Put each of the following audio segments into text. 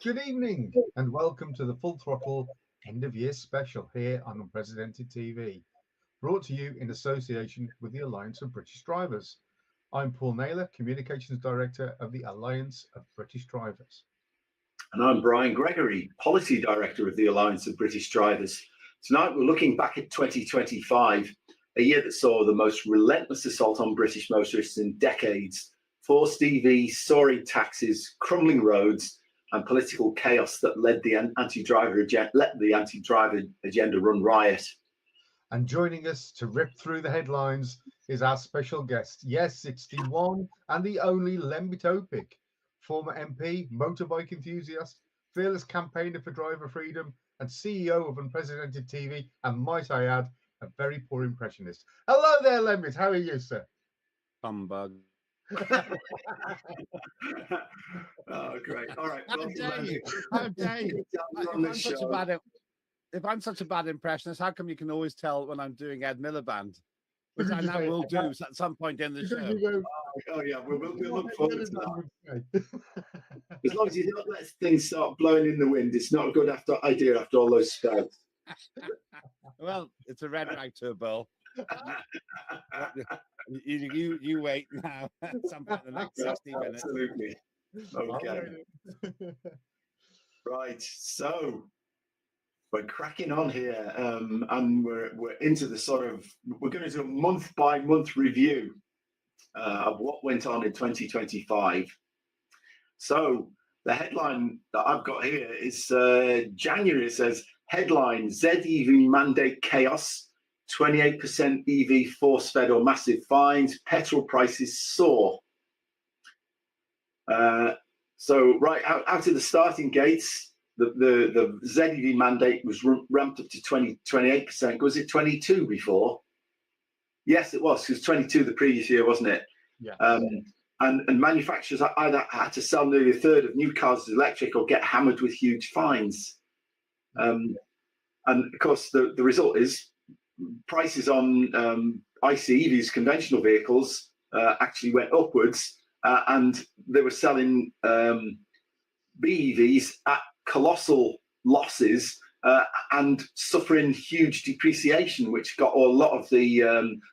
Good evening and welcome to the Full Throttle End of Year Special here on Unprecedented TV, brought to you in association with the Alliance of British Drivers. I'm Paul Naylor, Communications Director of the Alliance of British Drivers. And I'm Brian Gregory, Policy Director of the Alliance of British Drivers. Tonight we're looking back at 2025, a year that saw the most relentless assault on British motorists in decades, forced EVs, soaring taxes, crumbling roads, and political chaos that led the anti-driver agenda run riot. And joining us to rip through the headlines is our special guest. Yes, it's the one and the only Lembit Öpik, former MP, motorbike enthusiast, fearless campaigner for driver freedom, and CEO of Unprecedented TV, and might I add, a very poor impressionist. Hello there, Lembit. How are you, sir? Humbug. Oh, great. All right. How dare you? How dare you? If I'm such a bad impressionist, how come you can always tell when I'm doing Ed Miliband? Which I now will do at some point in the show. Oh yeah, we'll look forward to that. As long as you don't let things start blowing in the wind, it's not a good idea after all those spouts. Well, it's a red rag to a bull. You wait now at some point in the next 60 minutes. Absolutely. Okay. Right. So we're cracking on here, and we're into the we're going to do a month by month review of what went on in 2025. So the headline that I've got here is January. It says headline: ZEV mandate chaos. 28% EV force-fed or massive fines. Petrol prices soar. So right out of the starting gates, the ZEV mandate was ramped up to 28%. Was it 22 before? Yes, it was. It was 22 the previous year, wasn't it? Yeah. And manufacturers either had to sell nearly a third of new cars as electric or get hammered with huge fines. And of course, the result is prices on ICE EVs, conventional vehicles, actually went upwards, and they were selling BEVs at colossal losses and suffering huge depreciation, which got a lot of the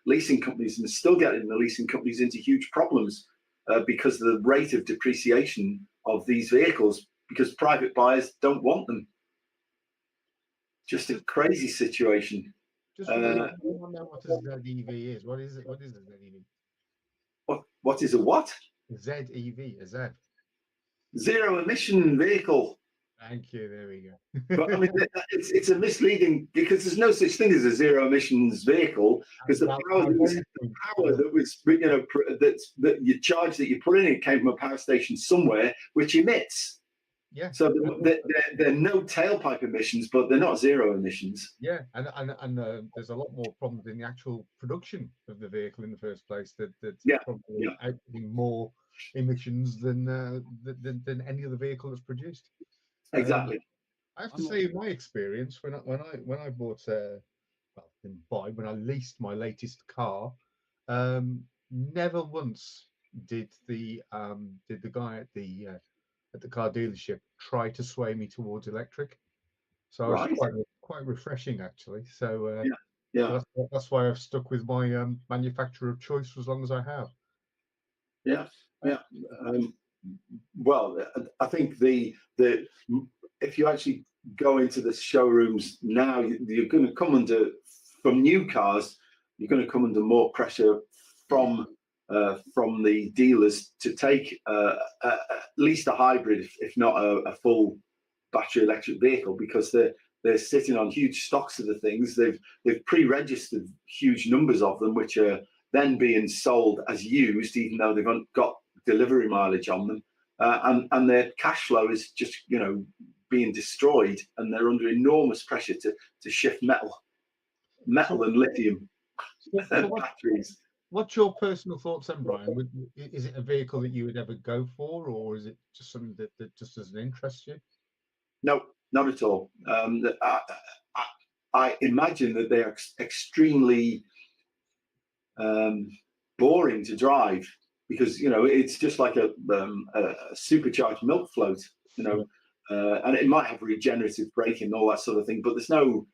leasing companies, and still getting the leasing companies, into huge problems because of the rate of depreciation of these vehicles, because private buyers don't want them. Just a crazy situation. Just know what a ZEV is. What is it? What is a ZEV? What is a what? ZEV, a Z. Zero emission vehicle. Thank you. There we go. But I mean, it's a misleading, because there's no such thing as a zero emissions vehicle, because the power that was, that you charge, that you put in it, came from a power station somewhere which emits. Yeah. So they're no tailpipe emissions, but they're not zero emissions. Yeah, and there's a lot more problems in the actual production of the vehicle in the first place. That's probably outputting more emissions than any other vehicle that's produced. Exactly. I have to say, in my experience, when I bought when I leased my latest car, never once did the guy at the car dealership try to sway me towards electric. So I was quite refreshing, actually. So that's why I've stuck with my manufacturer of choice for as long as I have. Yeah. Well, I think if you actually go into the showrooms now, you're going to come under, from new cars, you're going to come under more pressure from the dealers to take at least a hybrid, if not a full battery electric vehicle, because they're sitting on huge stocks of the things. They've pre-registered huge numbers of them, which are then being sold as used, even though they've got delivery mileage on them, and their cash flow is just being destroyed, and they're under enormous pressure to shift metal and lithium batteries. What's your personal thoughts then, Brian? Is it a vehicle that you would ever go for, or is it just something that just doesn't interest you? No, not at all. I imagine that they are extremely boring to drive, because it's just like a supercharged milk float. and it might have regenerative braking and all that sort of thing, but there's no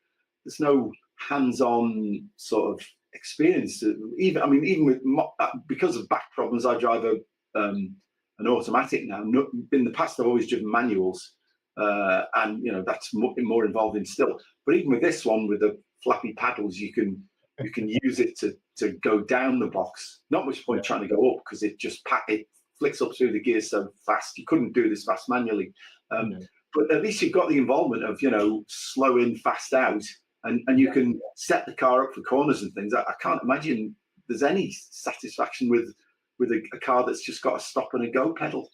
hands-on sort of experience. Even with because of back problems, I drive an automatic now. In the past, I've always driven manuals, and that's more involving still. But even with this one, with the flappy paddles, you can use it to go down the box. Not much point trying to go up because it flicks up through the gears so fast. You couldn't do this fast manually. But at least you've got the involvement of slow in, fast out, and you can set the car up for corners and things. I can't imagine there's any satisfaction with a car that's just got a stop and a go pedal.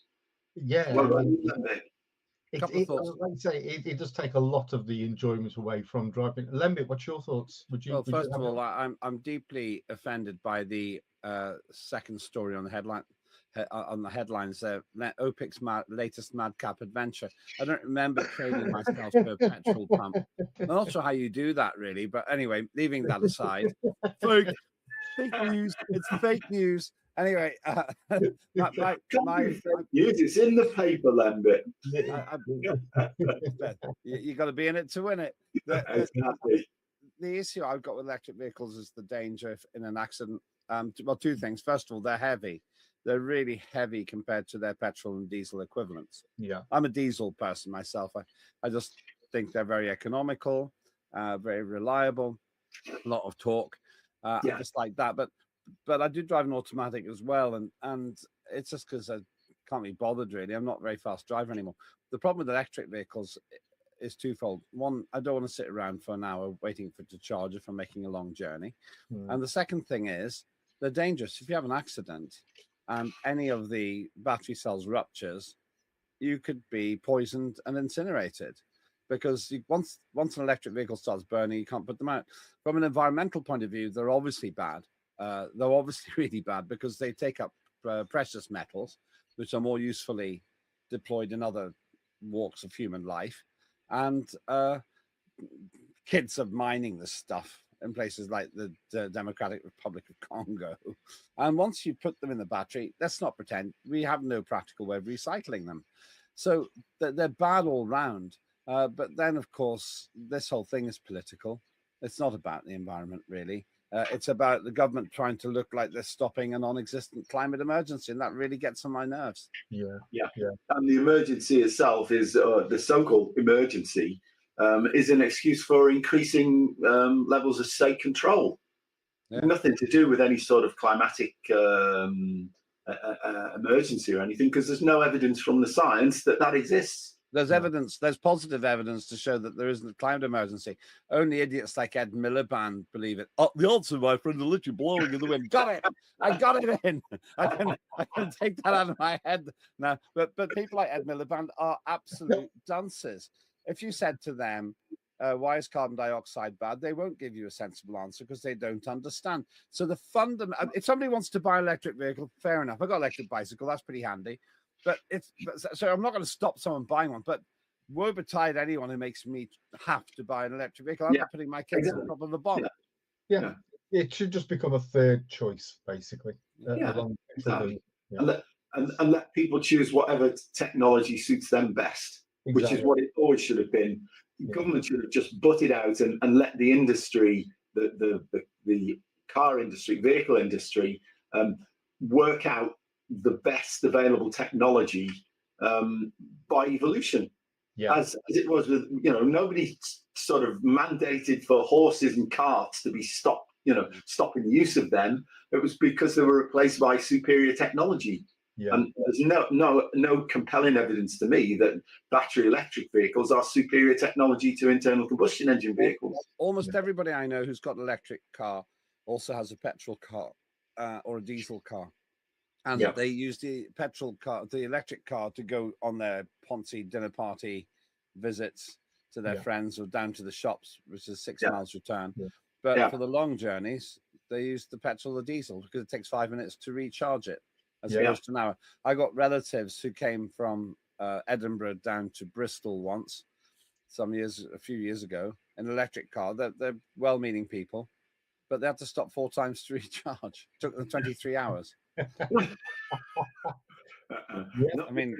Yeah. Couple of thoughts. Like you say, it does take a lot of the enjoyment away from driving. Lembit, what's your thoughts? First of all, I'm deeply offended by the second story on the headline. On the headlines there, Öpik's latest madcap adventure. I don't remember trading myself to a petrol pump. I'm not sure how you do that, really. But anyway, leaving that aside, fake news. It's fake news. Anyway, fake news. It's in the paper, Lembit. You got to be in it to win it. Exactly. The issue I've got with electric vehicles is the danger in an accident. Well, two things. First of all, they're heavy. They're really heavy compared to their petrol and diesel equivalents. Yeah, I'm a diesel person myself. I just think they're very economical, very reliable, a lot of torque. I just like that. But I do drive an automatic as well, and it's just because I can't be bothered really. I'm not a very fast driver anymore. The problem with electric vehicles is twofold. One, I don't want to sit around for an hour waiting for it to charge if I'm making a long journey. And the second thing is they're dangerous. If you have an accident and any of the battery cells ruptures, you could be poisoned and incinerated, because once an electric vehicle starts burning, you can't put them out. From an environmental point of view, they're obviously bad. They're obviously really bad because they take up precious metals, which are more usefully deployed in other walks of human life. And kids are mining this stuff in places like the Democratic Republic of Congo. And once you put them in the battery, let's not pretend we have no practical way of recycling them. So they're bad all round. But then, of course, this whole thing is political. It's not about the environment, really. It's about the government trying to look like they're stopping a non-existent climate emergency, and that really gets on my nerves. Yeah. And the emergency itself is the so-called emergency is an excuse for increasing levels of state control. Nothing to do with any sort of climatic emergency or anything, because there's no evidence from the science that exists. There's evidence, there's positive evidence to show that there isn't a climate emergency. Only idiots like Ed Miliband believe it. Oh, the answer, my friend, is literally blowing in the wind. Got it. I got it in. I can take that out of my head now. But people like Ed Miliband are absolute dunces. If you said to them, why is carbon dioxide bad? They won't give you a sensible answer because they don't understand. So the fundamental, if somebody wants to buy an electric vehicle, fair enough. I got an electric bicycle. That's pretty handy. But so I'm not going to stop someone buying one, but woe betide anyone who makes me have to buy an electric vehicle. I'm not putting my kids in the top of the bomb. Yeah, it should just become a third choice, basically. Exactly. And let people choose whatever technology suits them best, which is what it always should have been. Government should have just butted out and let the industry, the car industry, vehicle industry, work out the best available technology by evolution, as it was with nobody sort of mandated for horses and carts to be stopping the use of them. It was because they were replaced by superior technology. And there's no compelling evidence to me that battery electric vehicles are superior technology to internal combustion engine vehicles. Almost everybody I know who's got an electric car also has a petrol car or a diesel car. And they use the electric car to go on their Ponzi dinner party visits to their friends or down to the shops, which is 6 miles return. But for the long journeys, they use the petrol or diesel because it takes 5 minutes to recharge it as opposed to an hour. I got relatives who came from Edinburgh down to Bristol once, a few years ago, in an electric car. They're well-meaning people, but they had to stop 4 times to recharge. It took them 23 hours. I mean,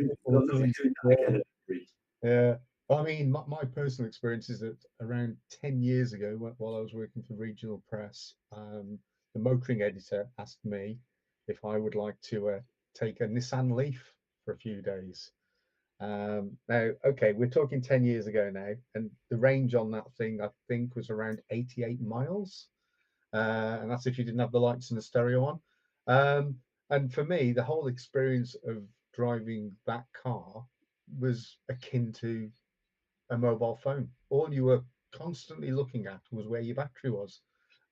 Yeah. I mean, my personal experience is that around 10 years ago, while I was working for regional press, the motoring editor asked me if I would like to take a Nissan Leaf for a few days. Now, okay, we're talking 10 years ago now, and the range on that thing, I think, was around 88 miles. And that's if you didn't have the lights and the stereo on. And for me, the whole experience of driving that car was akin to a mobile phone. All you were constantly looking at was where your battery was.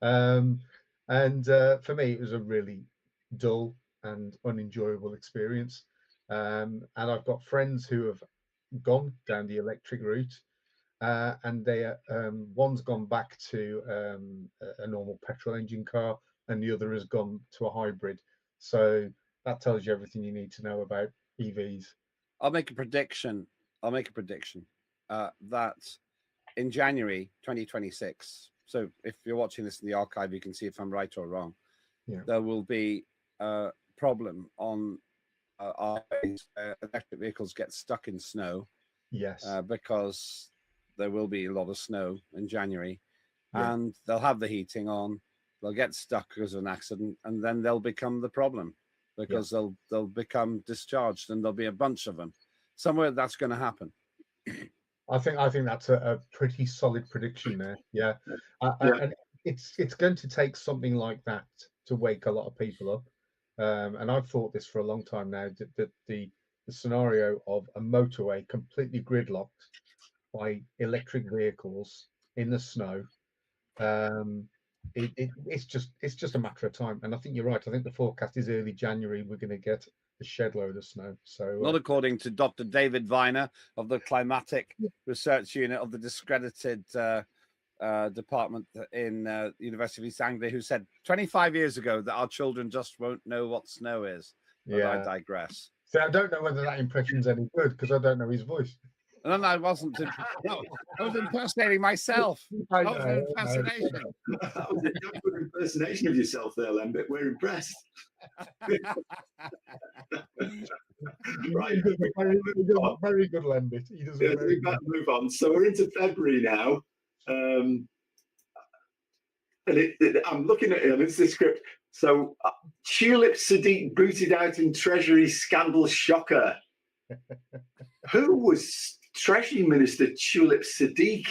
Um, and for me, it was a really dull and unenjoyable experience. And I've got friends who have gone down the electric route, and one's gone back to a normal petrol engine car, and the other has gone to a hybrid. So that tells you everything you need to know about EVs. I'll make a prediction. That in January 2026. So if you're watching this in the archive, you can see if I'm right or wrong. Yeah. There will be a problem on our electric vehicles get stuck in snow. Yes. Because there will be a lot of snow in January, Yeah. and they'll have the heating on. They'll get stuck because of an accident, and then they'll become the problem because they'll become discharged, and there'll be a bunch of them. Somewhere that's going to happen. I think that's a pretty solid prediction there. Yeah. Yeah. And it's going to take something like that to wake a lot of people up. And I've thought this for a long time now, that the scenario of a motorway completely gridlocked by electric vehicles in the snow, it's just a matter of time. And I think you're right. I think the forecast is early January. We're going to get a shed load of snow. So not according to Dr. David Viner of the Climatic Research Unit of the discredited department in the University of East Anglia, who said 25 years ago that our children just won't know what snow is. But I digress. So I don't know whether that impression's any good because I don't know his voice. No, I wasn't. No, I was impersonating myself. I That was an impersonation. That was a damn good impersonation of yourself there, Lembit. We're impressed. Right. Very good, Lembit. He does We better move on. So we're into February now. And I'm looking at it, it's the script. So Tulip Sadiq booted out in Treasury scandal shocker. Who was Treasury Minister Tulip Sadiq?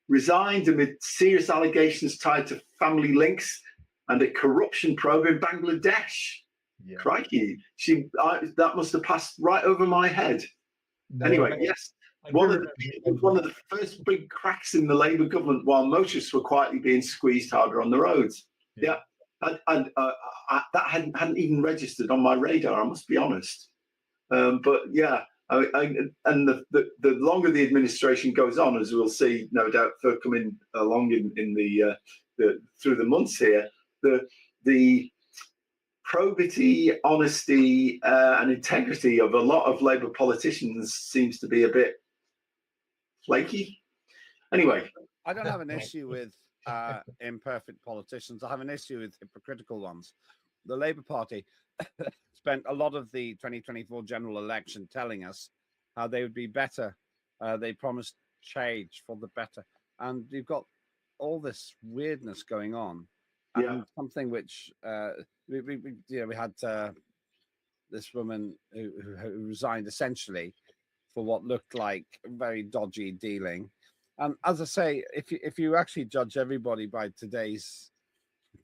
Resigned amid serious allegations tied to family links and a corruption probe in Bangladesh. Yeah. Crikey, that must have passed right over my head. No, anyway, yes. One of the first big cracks in the Labour government while motorists were quietly being squeezed harder on the roads. Yeah. And that hadn't even registered on my radar, I must be honest. But yeah, and the longer the administration goes on, as we'll see, no doubt, for coming along in the through the months here, the probity, honesty, and integrity of a lot of Labour politicians seems to be a bit flaky. Anyway, I don't have an issue with imperfect politicians. I have an issue with hypocritical ones. The Labour Party spent a lot of the 2024 general election telling us how they would be better. They promised change for the better, and you've got all this weirdness going on. And something which we had this woman who resigned essentially for what looked like very dodgy dealing. And as I say, if you actually judge everybody by today's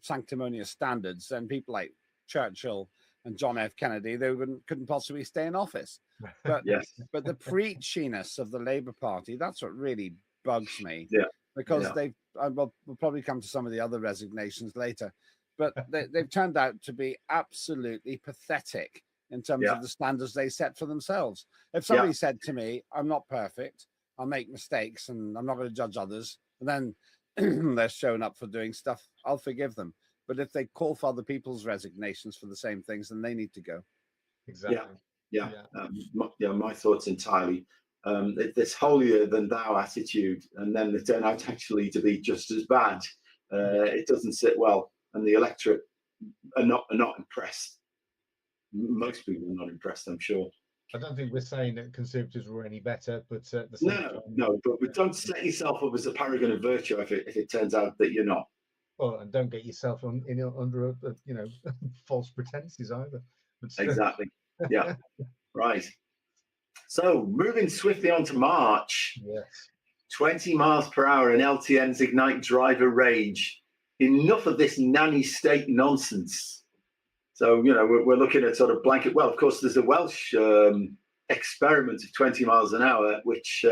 sanctimonious standards, then people like Churchill and John F. Kennedy, they couldn't possibly stay in office. But but the preachiness of the Labour Party, that's what really bugs me. Because we'll probably come to some of the other resignations later, but they've turned out to be absolutely pathetic in terms of the standards they set for themselves. If somebody said to me, I'm not perfect, I'll make mistakes and I'm not going to judge others, and then they're showing up for doing stuff, I'll forgive them. But if they call for other people's resignations for the same things, then they need to go. Exactly. My thoughts entirely. This holier than thou attitude, and then they turn out actually to be just as bad. It doesn't sit well, and the electorate are not impressed. Most people are not impressed, I'm sure. I don't think we're saying that Conservatives were any better, but at the same time, No. But don't set yourself up as a paragon of virtue if it turns out that you're not. well, and don't get yourself under false pretenses either. But Exactly. Yeah. Right. So moving swiftly on to March. yes. 20 miles per hour and LTNs ignite driver rage. Enough of this nanny state nonsense. So, we're looking at sort of blanket. Well, of course, there's a Welsh experiment of 20 miles an hour, which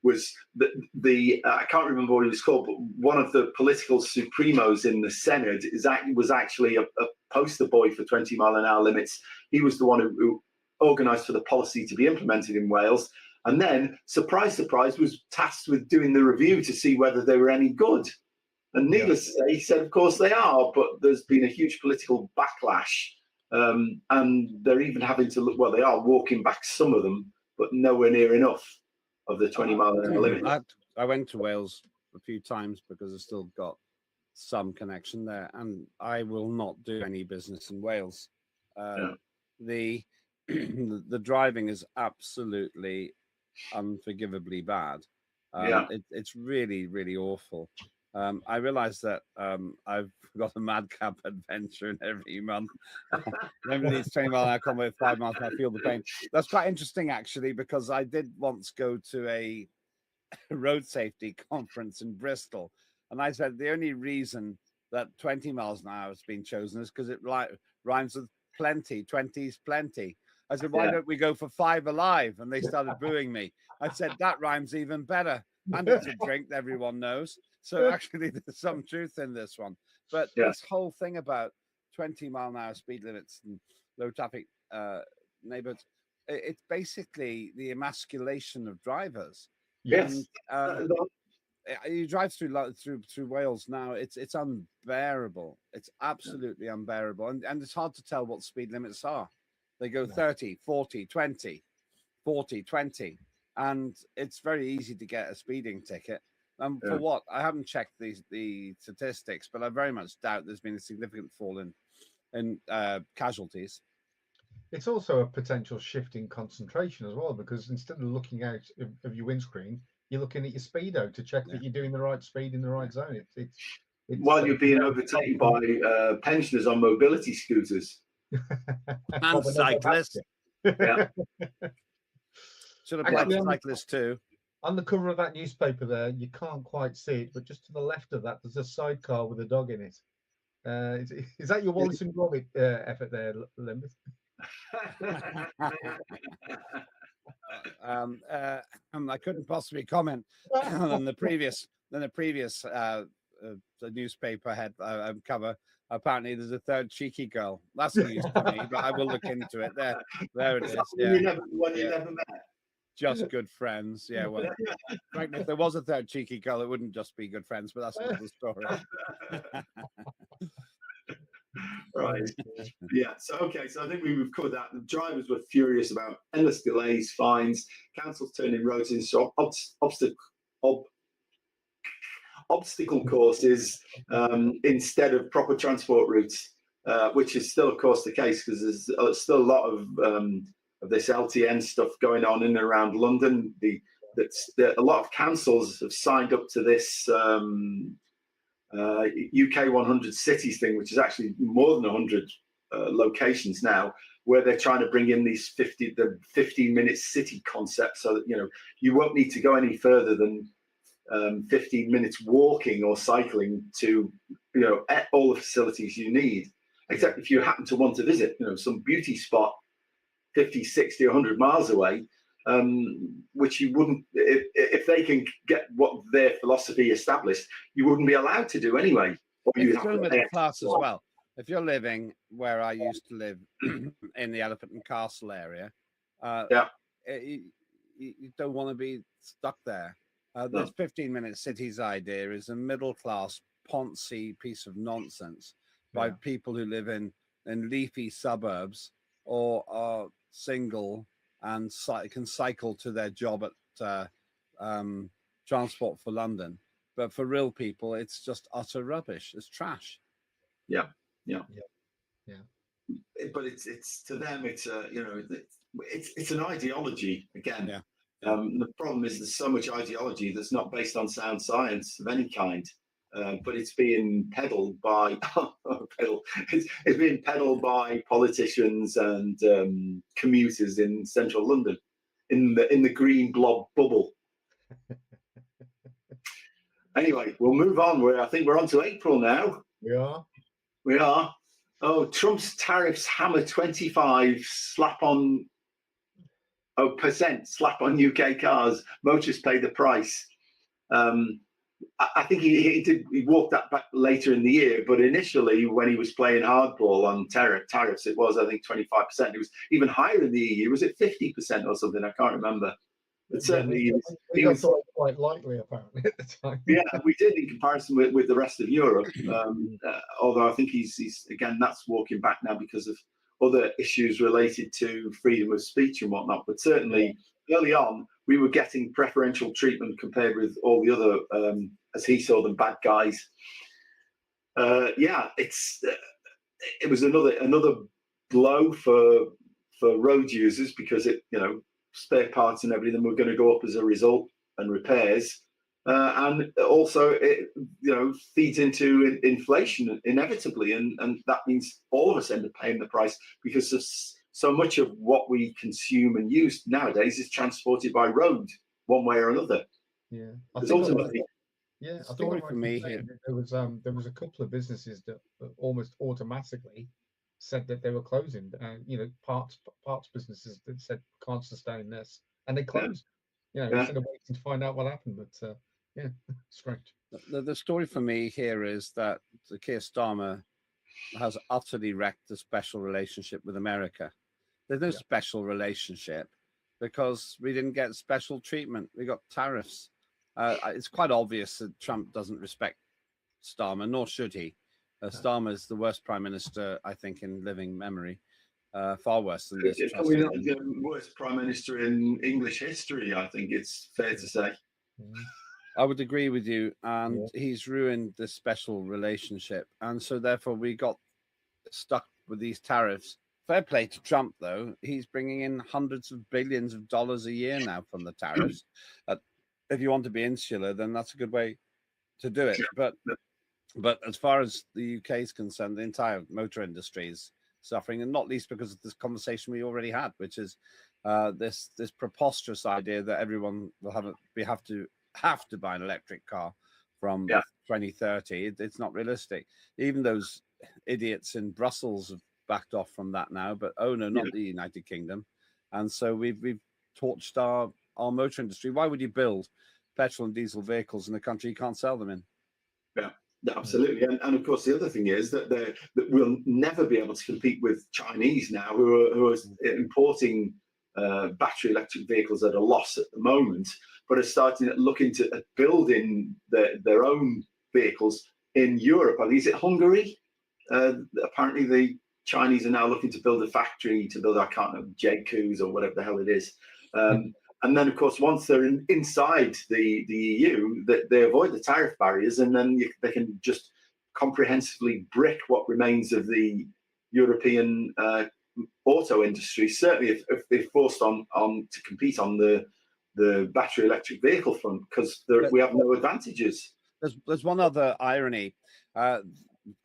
was I can't remember what it was called, but one of the political supremos in the Senate was actually a poster boy for 20 mile an hour limits. He was the one who organised for the policy to be implemented in Wales. And then, surprise, surprise, was tasked with doing the review to see whether they were any good. And needless to say, he said, of course they are, but there's been a huge political backlash. And they're even having to look, well, they are walking back some of them, but nowhere near enough of the 20 mile an hour limit. I went to Wales a few times because I've still got some connection there, and I will not do any business in Wales. The driving is absolutely unforgivably bad. It's really, really awful. I realize that I've got a madcap adventure in every month. Remember these 20 mile an hour combo with 5 miles, I feel the pain. That's quite interesting, actually, because I did once go to a road safety conference in Bristol, and I said the only reason that 20 miles an hour has been chosen is because it rhymes with plenty. 20 is plenty. I said, why don't we go for 5 alive? And they started booing me. I said, that rhymes even better. And it's a drink that everyone knows. So actually, there's some truth in this one. But this whole thing about 20 mile an hour speed limits and low traffic neighborhoods, it's basically the emasculation of drivers. Yes. And, you drive through Wales now, it's unbearable. It's absolutely unbearable. And it's hard to tell what speed limits are. They go 30, 40, 20, 40, 20. And it's very easy to get a speeding ticket. For what? I haven't checked the statistics, but I very much doubt there's been a significant fall in casualties. It's also a potential shift in concentration as well, because instead of looking out of your windscreen, you're looking at your speedo to check that you're doing the right speed in the right zone. It's while you're being overtaken by pensioners on mobility scooters and cyclists. Should apply to cyclists too. On the cover of that newspaper there, you can't quite see it, but just to the left of that, there's a sidecar with a dog in it. Is that your Wallace and Gromit effort there, Lembit? I couldn't possibly comment on the previous the newspaper had cover. Apparently, there's a third cheeky girl. That's news to me, but I will look into it. There it is. Yeah. One you never met. Just good friends. Yeah. Well, frankly, if there was a third cheeky girl, it wouldn't just be good friends, but that's another story. Right. Yeah. So I think we've covered that. The drivers were furious about endless delays, fines, councils turning roads into obstacle courses instead of proper transport routes, which is still, of course, the case because there's still a lot of this LTN stuff going on in and around London. A lot of councils have signed up to this UK 100 cities thing, which is actually more than 100 locations now, where they're trying to bring in these 15-minute city concept, so that you won't need to go any further than 15 minutes walking or cycling to all the facilities you need, except if you happen to want to visit some beauty spot 50, 60, 100 miles away, which you wouldn't, if they can get what their philosophy established, you wouldn't be allowed to do anyway. Or it's still middle class as well. If you're living where I used to live in the Elephant and Castle area, you don't want to be stuck there. This 15-minute cities idea is a middle-class poncy piece of nonsense by people who live in leafy suburbs or are single and can cycle to their job at Transport for London. But for real people, it's just utter rubbish. It's trash. Yeah. But it's to them, it's it's an ideology again. Yeah. The problem is there's so much ideology that's not based on sound science of any kind, but it's being peddled by it's being peddled by politicians and commuters in central London, in the green blob bubble. Anyway, we'll move on. I think we're on to April now. We are. Oh, Trump's tariffs hammer 25 slap on UK cars. Motorists pay the price. I think he walked that back later in the year, but initially when he was playing hardball on tariffs, it was, I think, 25%. It was even higher in the EU. Was it 50% or something? I can't remember. But certainly he was quite lightly, apparently, at the time. Yeah, we did in comparison with the rest of Europe. Although I think he's again, that's walking back now because of other issues related to freedom of speech and whatnot. But certainly early on, we were getting preferential treatment compared with all the other, as he saw them, bad guys. It was another blow for road users because spare parts and everything were going to go up as a result, and repairs, and also it feeds into inflation inevitably, and that means all of us end up paying the price because of so much of what we consume and use nowadays is transported by road one way or another. Yeah, ultimately. Yeah, I story think for me here. There was a couple of businesses that almost automatically said that they were closing. Parts businesses that said can't sustain this, and they closed. Instead of waiting to find out what happened. But strange. The story for me here is that the Keir Starmer has utterly wrecked the special relationship with America. There's no special relationship because we didn't get special treatment. We got tariffs. It's quite obvious that Trump doesn't respect Starmer, nor should he. Starmer is the worst prime minister, I think, in living memory. Far worse than this. Probably not the worst prime minister in English history, I think it's fair to say. I would agree with you. And he's ruined this special relationship. And so therefore we got stuck with these tariffs. Fair play to Trump, though. He's bringing in hundreds of billions of dollars a year now from the tariffs. If you want to be insular, then that's a good way to do it. But as far as the UK is concerned, the entire motor industry is suffering, and not least because of this conversation we already had, which is this preposterous idea that everyone will have to buy an electric car from 2030. It's not realistic. Even those idiots in Brussels have backed off from that now, but not the United Kingdom. And so we've torched our motor industry. Why would you build petrol and diesel vehicles in a country you can't sell them in? Yeah. Absolutely, and of course the other thing is that we'll never be able to compete with Chinese now, who are importing battery electric vehicles at a loss at the moment, but are starting to look into building their own vehicles in Europe. I think is it Hungary? Apparently the Chinese are now looking to build a factory to build, I can't know, JQs or whatever the hell it is. And then, of course, once they're inside the EU, they avoid the tariff barriers, and then they can just comprehensively brick what remains of the European auto industry. Certainly, if they're forced on to compete on the battery electric vehicle front, because we have no advantages. There's one other irony.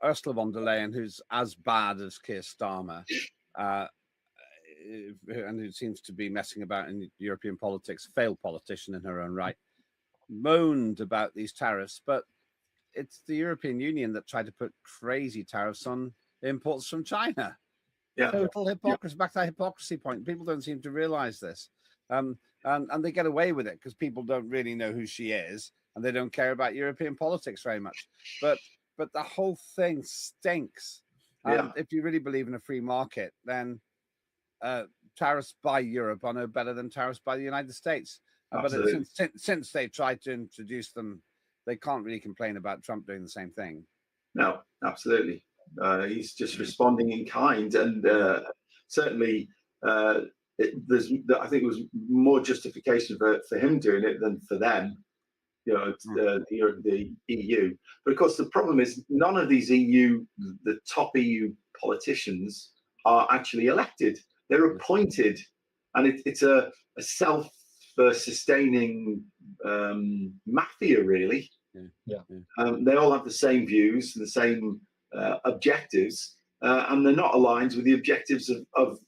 Ursula von der Leyen, who's as bad as Keir Starmer, and who seems to be messing about in European politics, failed politician in her own right, moaned about these tariffs, but it's the European Union that tried to put crazy tariffs on imports from China. Total hypocrisy. Back to that hypocrisy point. People don't seem to realize this. And they get away with it because people don't really know who she is, and they don't care about European politics very much. But the whole thing stinks. And if you really believe in a free market, then tariffs by Europe are no better than tariffs by the United States. But since they tried to introduce them, they can't really complain about Trump doing the same thing. No, absolutely. He's just responding in kind, and certainly I think it was more justification for him doing it than for them. The EU. But of course, the problem is none of these the top EU politicians are actually elected. They're appointed and it's a self-sustaining mafia, really. They all have the same views and the same objectives, and they're not aligned with the objectives of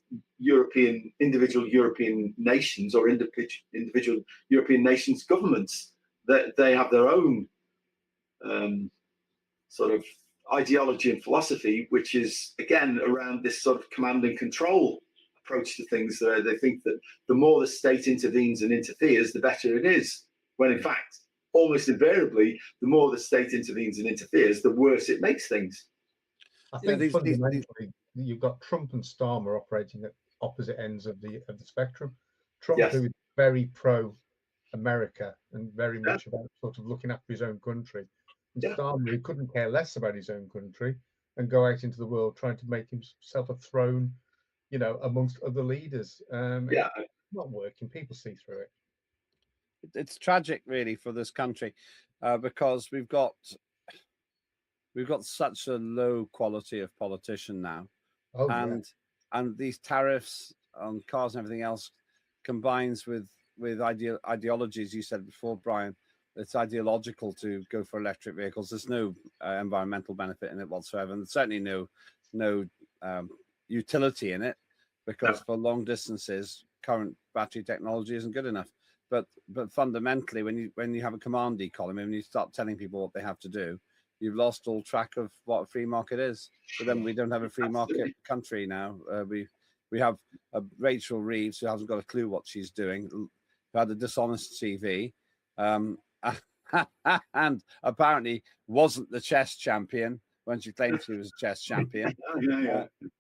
individual European nations or individual European nations governments. That they have their own sort of ideology and philosophy, which is again around this sort of command and control approach to things. They think that the more the state intervenes and interferes, the better it is. When in fact, almost invariably, the more the state intervenes and interferes, the worse it makes things. I think fundamentally, you've got Trump and Starmer operating at opposite ends of the spectrum. Trump, who is very pro-America and very much about sort of looking after his own country, and Starmer, who couldn't care less about his own country and go out into the world trying to make himself a throne, amongst other leaders. It's not working. People see through it. It's tragic, really, for this country, because we've got such a low quality of politician now, and these tariffs on cars and everything else combines with ideologies. You said before, Brian, it's ideological to go for electric vehicles. There's no environmental benefit in it whatsoever, and certainly no utility in it, because for long distances, current battery technology isn't good enough. But fundamentally, when you have a command economy, when you start telling people what they have to do, you've lost all track of what a free market is. So then we don't have a free market country now. We have Rachel Reeves, who hasn't got a clue what she's doing, who had a dishonest CV, and apparently wasn't the chess champion when she claimed she was a chess champion.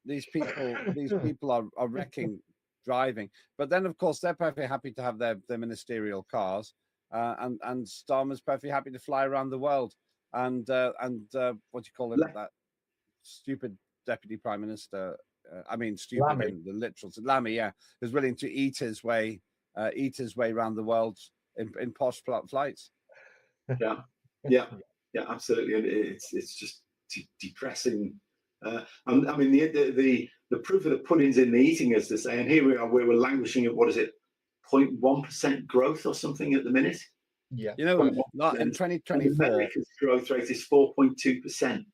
These people are wrecking driving, but then of course they're perfectly happy to have their ministerial cars, and Starmer's perfectly happy to fly around the world, and what do you call it, that stupid deputy prime minister, stupid Lammy. In the literal Lammy, is willing to eat his way around the world in posh flights. Absolutely, and it's just depressing. The proof of the pudding's in the eating, as they say, and here we are, where we're languishing at 0.1% growth or something at the minute. In 2024, America's growth rate is 4.2%.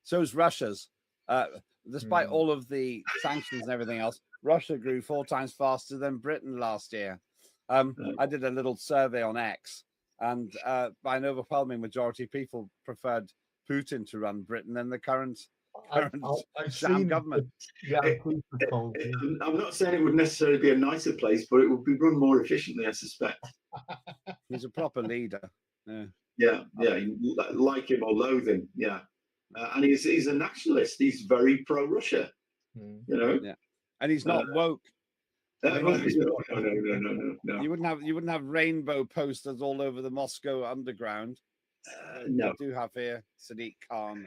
So is Russia's. Despite all of the sanctions and everything else, Russia grew 4 times faster than Britain last year. I did a little survey on X, and by an overwhelming majority, people preferred Putin to run Britain than the current sham government. I'm not saying it would necessarily be a nicer place, but it would be run more efficiently, I suspect. He's a proper leader. Like him or loathe him. And he's a nationalist. He's very pro-Russia. And he's not woke. No. You wouldn't have rainbow posters all over the Moscow underground. No. We do have here Sadiq Khan.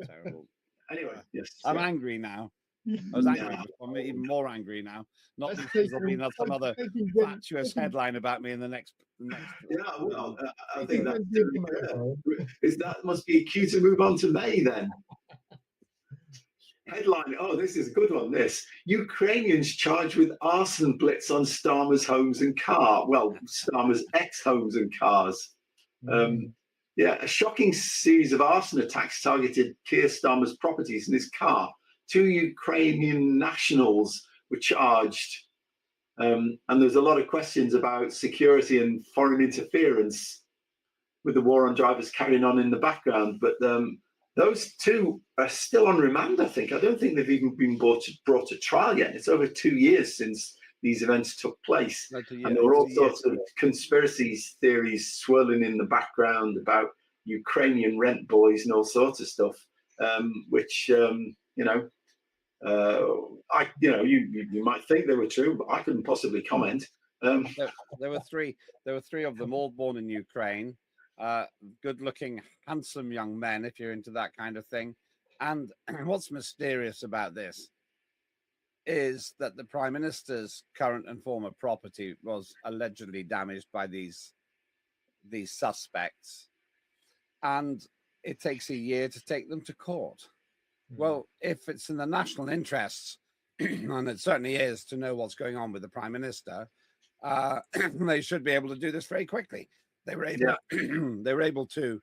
Terrible. Anyway, yes. I'm angry now. I was angry before. I'm even more angry now. Not because there'll be some other fatuous headline about me in the next. I think that must be a cue to move on to May then. Headline, this is a good one, this. Ukrainians charged with arson blitz on Starmer's homes and car. Well, Starmer's ex-homes and cars. A shocking series of arson attacks targeted Keir Starmer's properties and his car. 2 Ukrainian nationals were charged. And there's a lot of questions about security and foreign interference with the war on drivers carrying on in the background. But those two are still on remand, I think. I don't think they've even been brought to trial yet. It's over 2 years since these events took place. And there were all sorts of conspiracy theories swirling in the background about Ukrainian rent boys and all sorts of stuff, which, you might think they were true, but I couldn't possibly comment. There were three of them, all born in Ukraine. Good-looking, handsome young men, if you're into that kind of thing. And what's mysterious about this is that the Prime Minister's current and former property was allegedly damaged by these suspects, and it takes a year to take them to court. Well, if it's in the national interests and it certainly is, to know what's going on with the Prime Minister, they should be able to do this very quickly. They were able, they were able to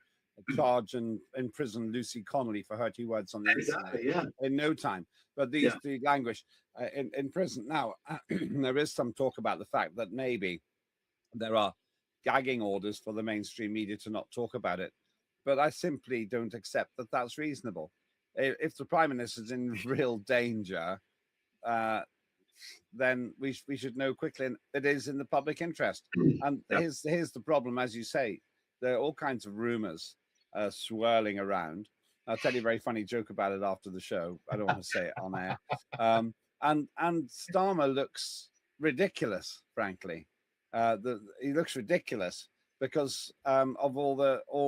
charge and imprison Lucy Connolly for her 2 words on the internet in no time. But these the language in prison now. There is some talk about the fact that maybe there are gagging orders for the mainstream media to not talk about it. But I simply don't accept that that's reasonable. If the Prime Minister is in real danger, then we should know quickly, and it is in the public interest. And here's the problem, as you say, there are all kinds of rumors swirling around. I'll tell you a very funny joke about it after the show. I don't want to say it on air. And Starmer looks ridiculous, frankly. He looks ridiculous because of all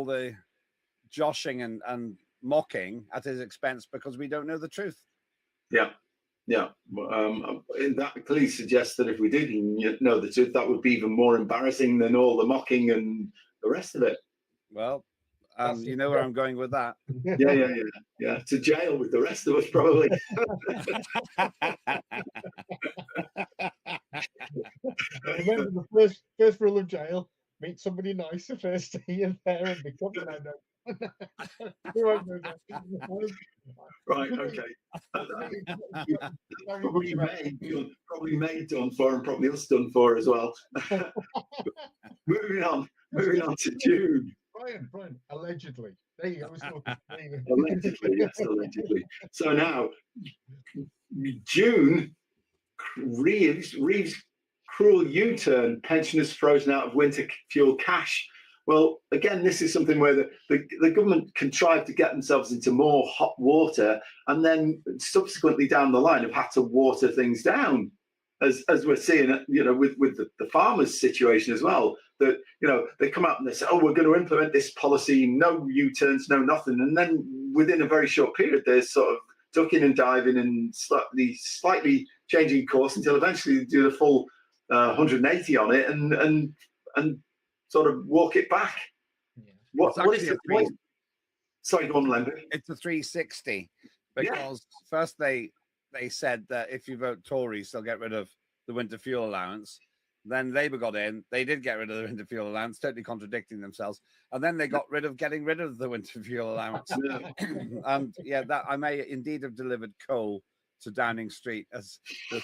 the joshing and mocking at his expense, because we don't know the truth. That clearly suggests that if we did know the truth, that would be even more embarrassing than all the mocking and the rest of it. Well, you know where I'm going with that. Yeah. To jail with the rest of us, probably. Remember, the first rule of jail: meet somebody nice the first day you're there and become an Right, okay. Probably May done for, and probably us done for as well. Moving on to June. Brian, allegedly. There you go. Allegedly, yes, allegedly. So now, June, Reeves' cruel U-turn, pensioners frozen out of winter fuel cash. Well, again, this is something where the government contrived to get themselves into more hot water, and then subsequently down the line have had to water things down, as we're seeing, with the farmers' situation as well. That they come out and they say, "Oh, we're going to implement this policy, no U-turns, no nothing," and then within a very short period, they're sort of ducking and diving and slightly changing course until eventually they do the full 180 on it and sort of walk it back. What is the point? Sorry, go on, Lembit. It's a 360 because first they said that if you vote Tories, they'll get rid of the winter fuel allowance. Then Labour got in. They did get rid of the winter fuel allowance, totally contradicting themselves. And then they got rid of getting rid of the winter fuel allowance. And that I may indeed have delivered coal to Downing Street, as the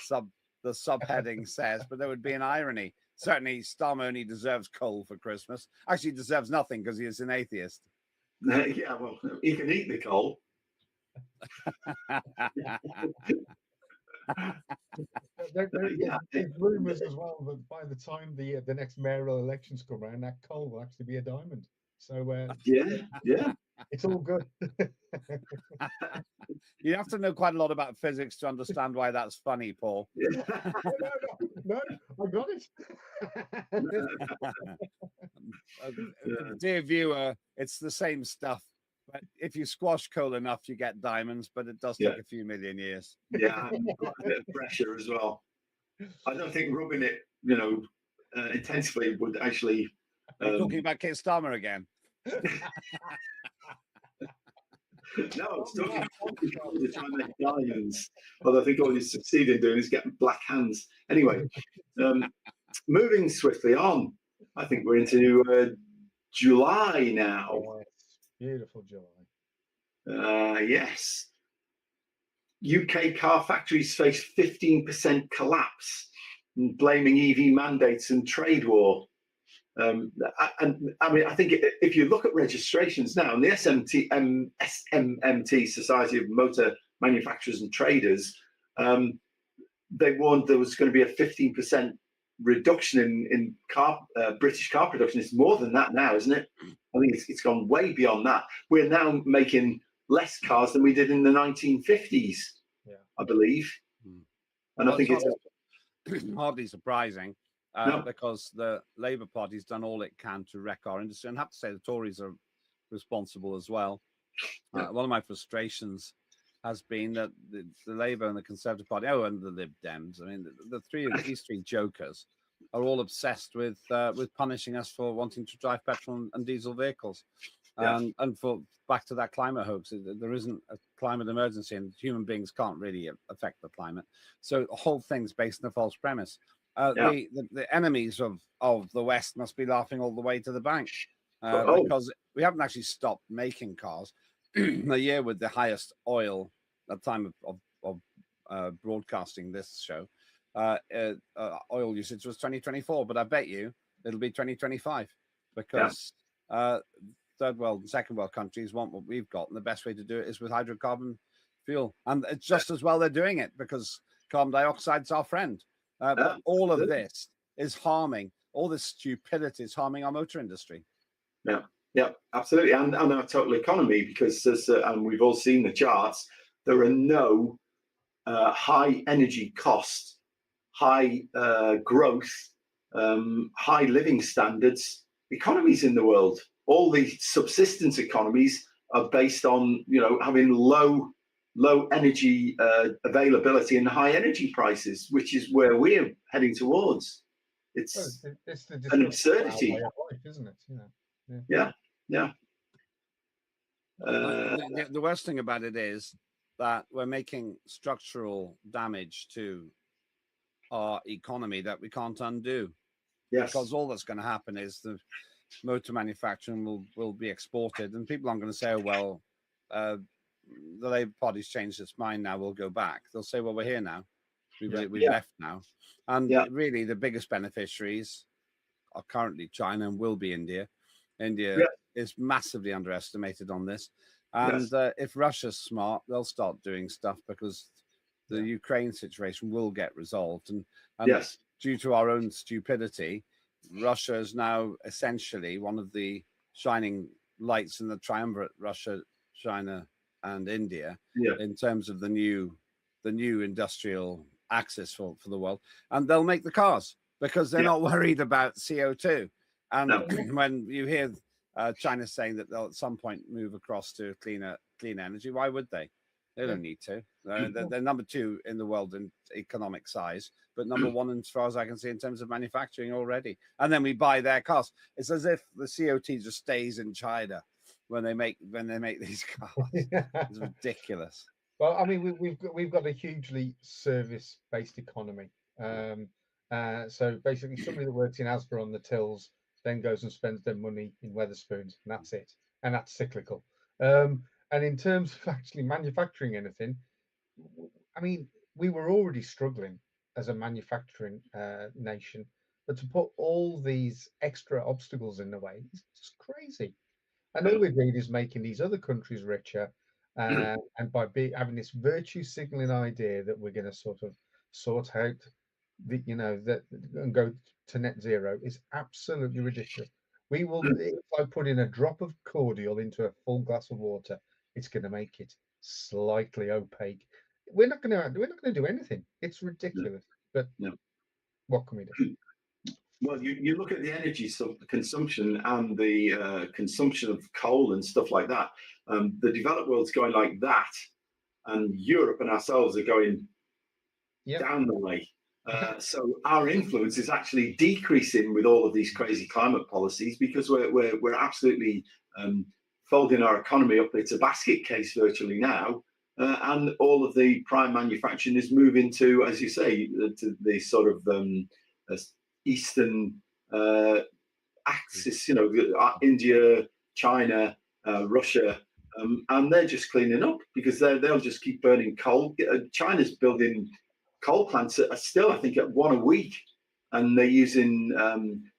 subheading says, but there would be an irony. Certainly, Starmer only deserves coal for Christmas. Actually, he deserves nothing because he is an atheist. Yeah, well, he can eat the coal. There's rumours as well that by the time the next mayoral elections come around, that coal will actually be a diamond. So it's all good. You have to know quite a lot about physics to understand why that's funny, Paul. No, I got it. Dear viewer, it's the same stuff. But if you squash coal enough, you get diamonds, but it does take a few million years. Yeah, a bit of pressure as well. I don't think rubbing it, intensively would actually. You're talking about Keir Starmer again. No, it's talking about the time to make diamonds. Although I think all you succeed in doing is getting black hands. Anyway, moving swiftly on, I think we're into July now. Beautiful July. Yes. UK car factories face 15% collapse, blaming EV mandates and trade war. And I mean, I think if you look at registrations now, and the SMMT, Society of Motor Manufacturers and Traders, they warned there was going to be a 15% reduction in British car production. It's more than that now, isn't it? I think it's gone way beyond that. We're now making less cars than we did in the 1950s, I believe. And I think it's hardly surprising because the Labour Party's done all it can to wreck our industry. And I have to say the Tories are responsible as well. One of my frustrations has been that the Labour and the Conservative Party, and the Lib Dems, I mean, these three jokers are all obsessed with punishing us for wanting to drive petrol and diesel vehicles. And for back to that climate hoax, there isn't a climate emergency, and human beings can't really affect the climate. So the whole thing's based on a false premise. The enemies of the West must be laughing all the way to the bank, because we haven't actually stopped making cars. A year with the highest oil at the time of broadcasting this show, oil usage was 2024, but I bet you it'll be 2025 because third world and second world countries want what we've got, and the best way to do it is with hydrocarbon fuel, and it's just as well they're doing it because carbon dioxide's our friend. But all of this is harming, all this stupidity is harming our motor industry. Yeah, absolutely, and our total economy, because and we've all seen the charts. There are no high energy cost, high growth, high living standards economies in the world. All the subsistence economies are based on having low energy availability and high energy prices, which is where we're heading towards. It's an absurdity, way of life, isn't it? Yeah. The worst thing about it is that we're making structural damage to our economy that we can't undo. Yes. Because all that's going to happen is the motor manufacturing will be exported, and people aren't going to say, oh, well, the Labour Party's changed its mind, now we'll go back. They'll say, well, we're here now. We've left now. And really the biggest beneficiaries are currently China and will be India. India is massively underestimated on this. And if Russia's smart, they'll start doing stuff because the Ukraine situation will get resolved. And due to our own stupidity, Russia is now essentially one of the shining lights in the triumvirate, Russia, China, and India, in terms of the new industrial axis for the world. And they'll make the cars because they're not worried about CO2. And when you hear China saying that they'll at some point move across to cleaner energy, why would they? They don't need to. They're number 2 in the world in economic size, but number 1, as far as I can see, in terms of manufacturing already. And then we buy their cars. It's as if the CO2 just stays in China when they make these cars. It's ridiculous. Well, I mean, we've got a hugely service-based economy. So basically, somebody that works in Asda on the tills then goes and spends their money in Wetherspoons, and that's it. And that's cyclical. And in terms of actually manufacturing anything, I mean, we were already struggling as a manufacturing nation, but to put all these extra obstacles in the way is just crazy. And all we're doing is making these other countries richer, and by having this virtue signaling idea that we're going to sort out that and go to net zero is absolutely ridiculous. We will, if I put in a drop of cordial into a full glass of water, it's going to make it slightly opaque. We're not going to do anything. It's ridiculous. But what can we do? Well, you look at the energy consumption and the consumption of coal and stuff like that. The developed world's going like that, and Europe and ourselves are going down the way. So our influence is actually decreasing with all of these crazy climate policies because we're absolutely folding our economy up. It's a basket case virtually now, and all of the prime manufacturing is moving to, as you say, to the sort of Eastern axis. India, China, Russia. And they're just cleaning up because they'll just keep burning coal. China's building coal plants are still, I think, at 1 a week, and they're using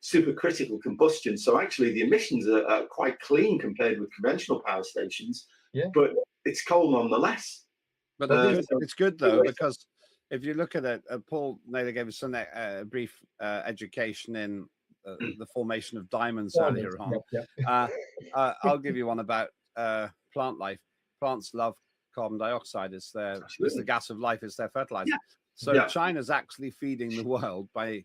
supercritical combustion. So actually, the emissions are quite clean compared with conventional power stations. But it's coal nonetheless. But it's good though, because if you look at it, Paul Naylor gave us a brief education in the formation of diamonds earlier on. I'll give you one about plant life. Plants love carbon dioxide. It's the gas of life. It's their fertilizer. So China's actually feeding the world by,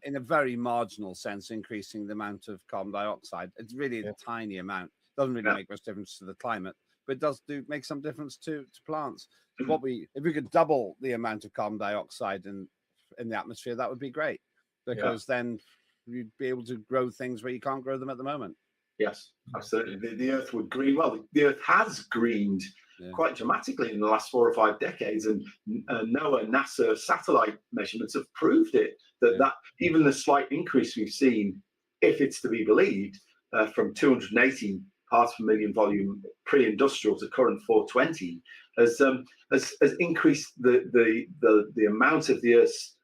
in a very marginal sense, increasing the amount of carbon dioxide. It's really a tiny amount. Doesn't really make much difference to the climate, but it does make some difference to plants. If we could double the amount of carbon dioxide in the atmosphere, that would be great, because then you'd be able to grow things where you can't grow them at the moment. Yes, absolutely. The Earth would green. Well, the Earth has greened quite dramatically in the last 4 or 5 decades, and NOAA, NASA satellite measurements have proved it. That even the slight increase we've seen, if it's to be believed, from 280 parts per million volume pre-industrial to current 420, has increased the amount of the Earth's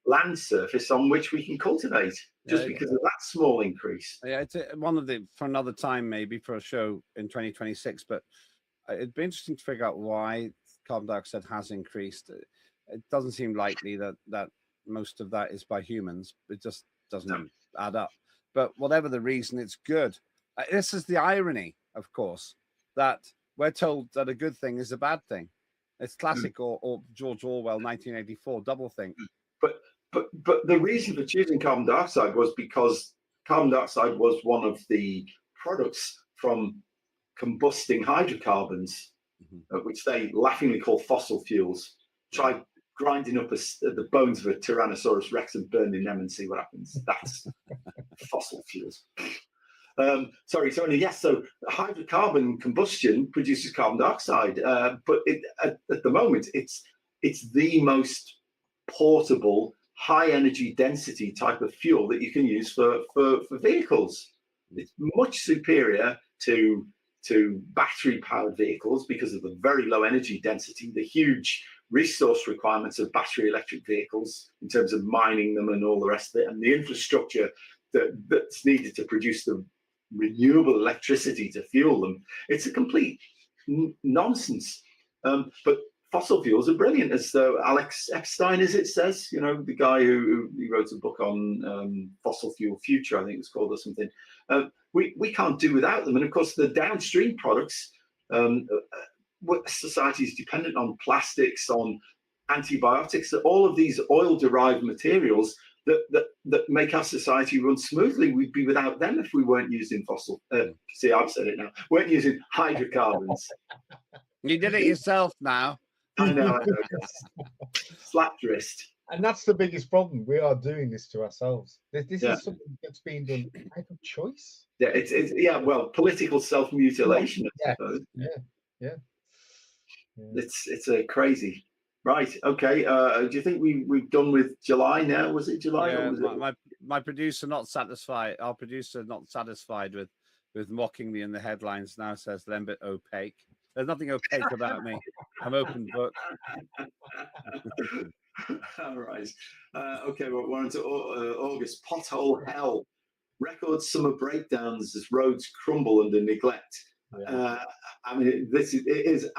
land surface on which we can cultivate, just because of that small increase. Yeah, it's one of the, for another time, maybe for a show in 2026, but it'd be interesting to figure out why carbon dioxide has increased. It doesn't seem likely that most of that is by humans. It just doesn't add up. But whatever the reason, it's good. This is the irony, of course, that we're told that a good thing is a bad thing. It's classic or George Orwell 1984 doublethink. But the reason for choosing carbon dioxide was because carbon dioxide was one of the products from combusting hydrocarbons, which they laughingly call fossil fuels. Try grinding up the bones of a Tyrannosaurus Rex and burning them and see what happens. That's fossil fuels. So hydrocarbon combustion produces carbon dioxide, but at the moment it's the most portable, high energy density type of fuel that you can use for vehicles. It's much superior to battery powered vehicles because of the very low energy density, the huge resource requirements of battery electric vehicles in terms of mining them and all the rest of it, and the infrastructure that's needed to produce the renewable electricity to fuel them. It's a complete nonsense. But fossil fuels are brilliant, as though Alex Epstein, as it says, the guy who wrote a book on fossil fuel future, I think it's called, or something. We can't do without them. And of course, the downstream products, society is dependent on plastics, on antibiotics, all of these oil-derived materials that make our society run smoothly. We'd be without them if we weren't using see, I've said it now, weren't using hydrocarbons. You did it yourself now. I know. Slapped wrist. And that's the biggest problem. We are doing this to ourselves. This is something that's being done out of choice. Yeah, it's well, political self-mutilation, I suppose. Yeah. It's a crazy. Right. Okay. Do you think we've done with July now? Was it July? Yeah, or was my producer not satisfied. Our producer not satisfied with mocking me in the headlines now says Lembit Öpik. There's nothing opaque about me. I'm open book. All right. Okay. Well, we're on to August. Pothole hell. Record summer breakdowns as roads crumble under neglect. I mean, it is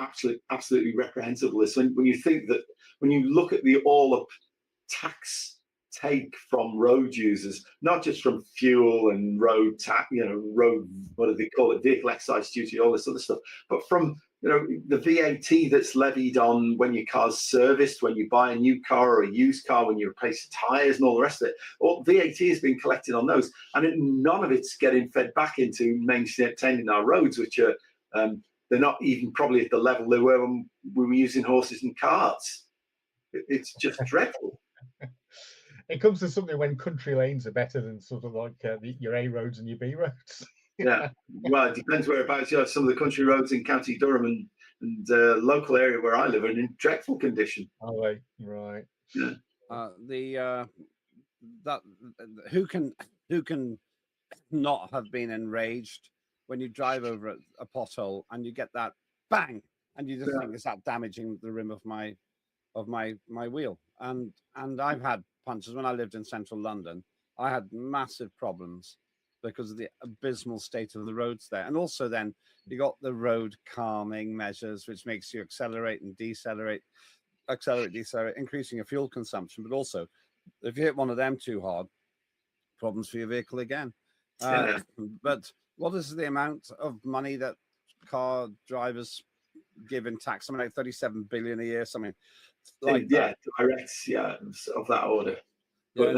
absolutely reprehensible. This when you think that, when you look at the all-up tax take from road users, not just from fuel and road tax, road, what do they call it, vehicle excise duty, all this other stuff, but from the VAT that's levied on when your car's serviced, when you buy a new car or a used car, when you replace tires and all the rest of it. All VAT has been collected on those, and none of it's getting fed back into maintaining our roads, which are they're not even probably at the level they were when we were using horses and carts. It's just dreadful. It comes to something when country lanes are better than sort of like your A roads and your B roads. Yeah, well, it depends whereabouts. Some of the country roads in County Durham and local area where I live are in dreadful condition. Are they? Right. Yeah. Who can not have been enraged when you drive over a pothole and you get that bang, and you just think, is that damaging the rim of my wheel? And I've had punches when I lived in central London. I had massive problems because of the abysmal state of the roads there. And also then you got the road calming measures, which makes you accelerate, increasing your fuel consumption. But also, if you hit one of them too hard, problems for your vehicle again. But what is the amount of money that car drivers give in tax? Something like 37 billion a year, something like that. Direct, of that order. But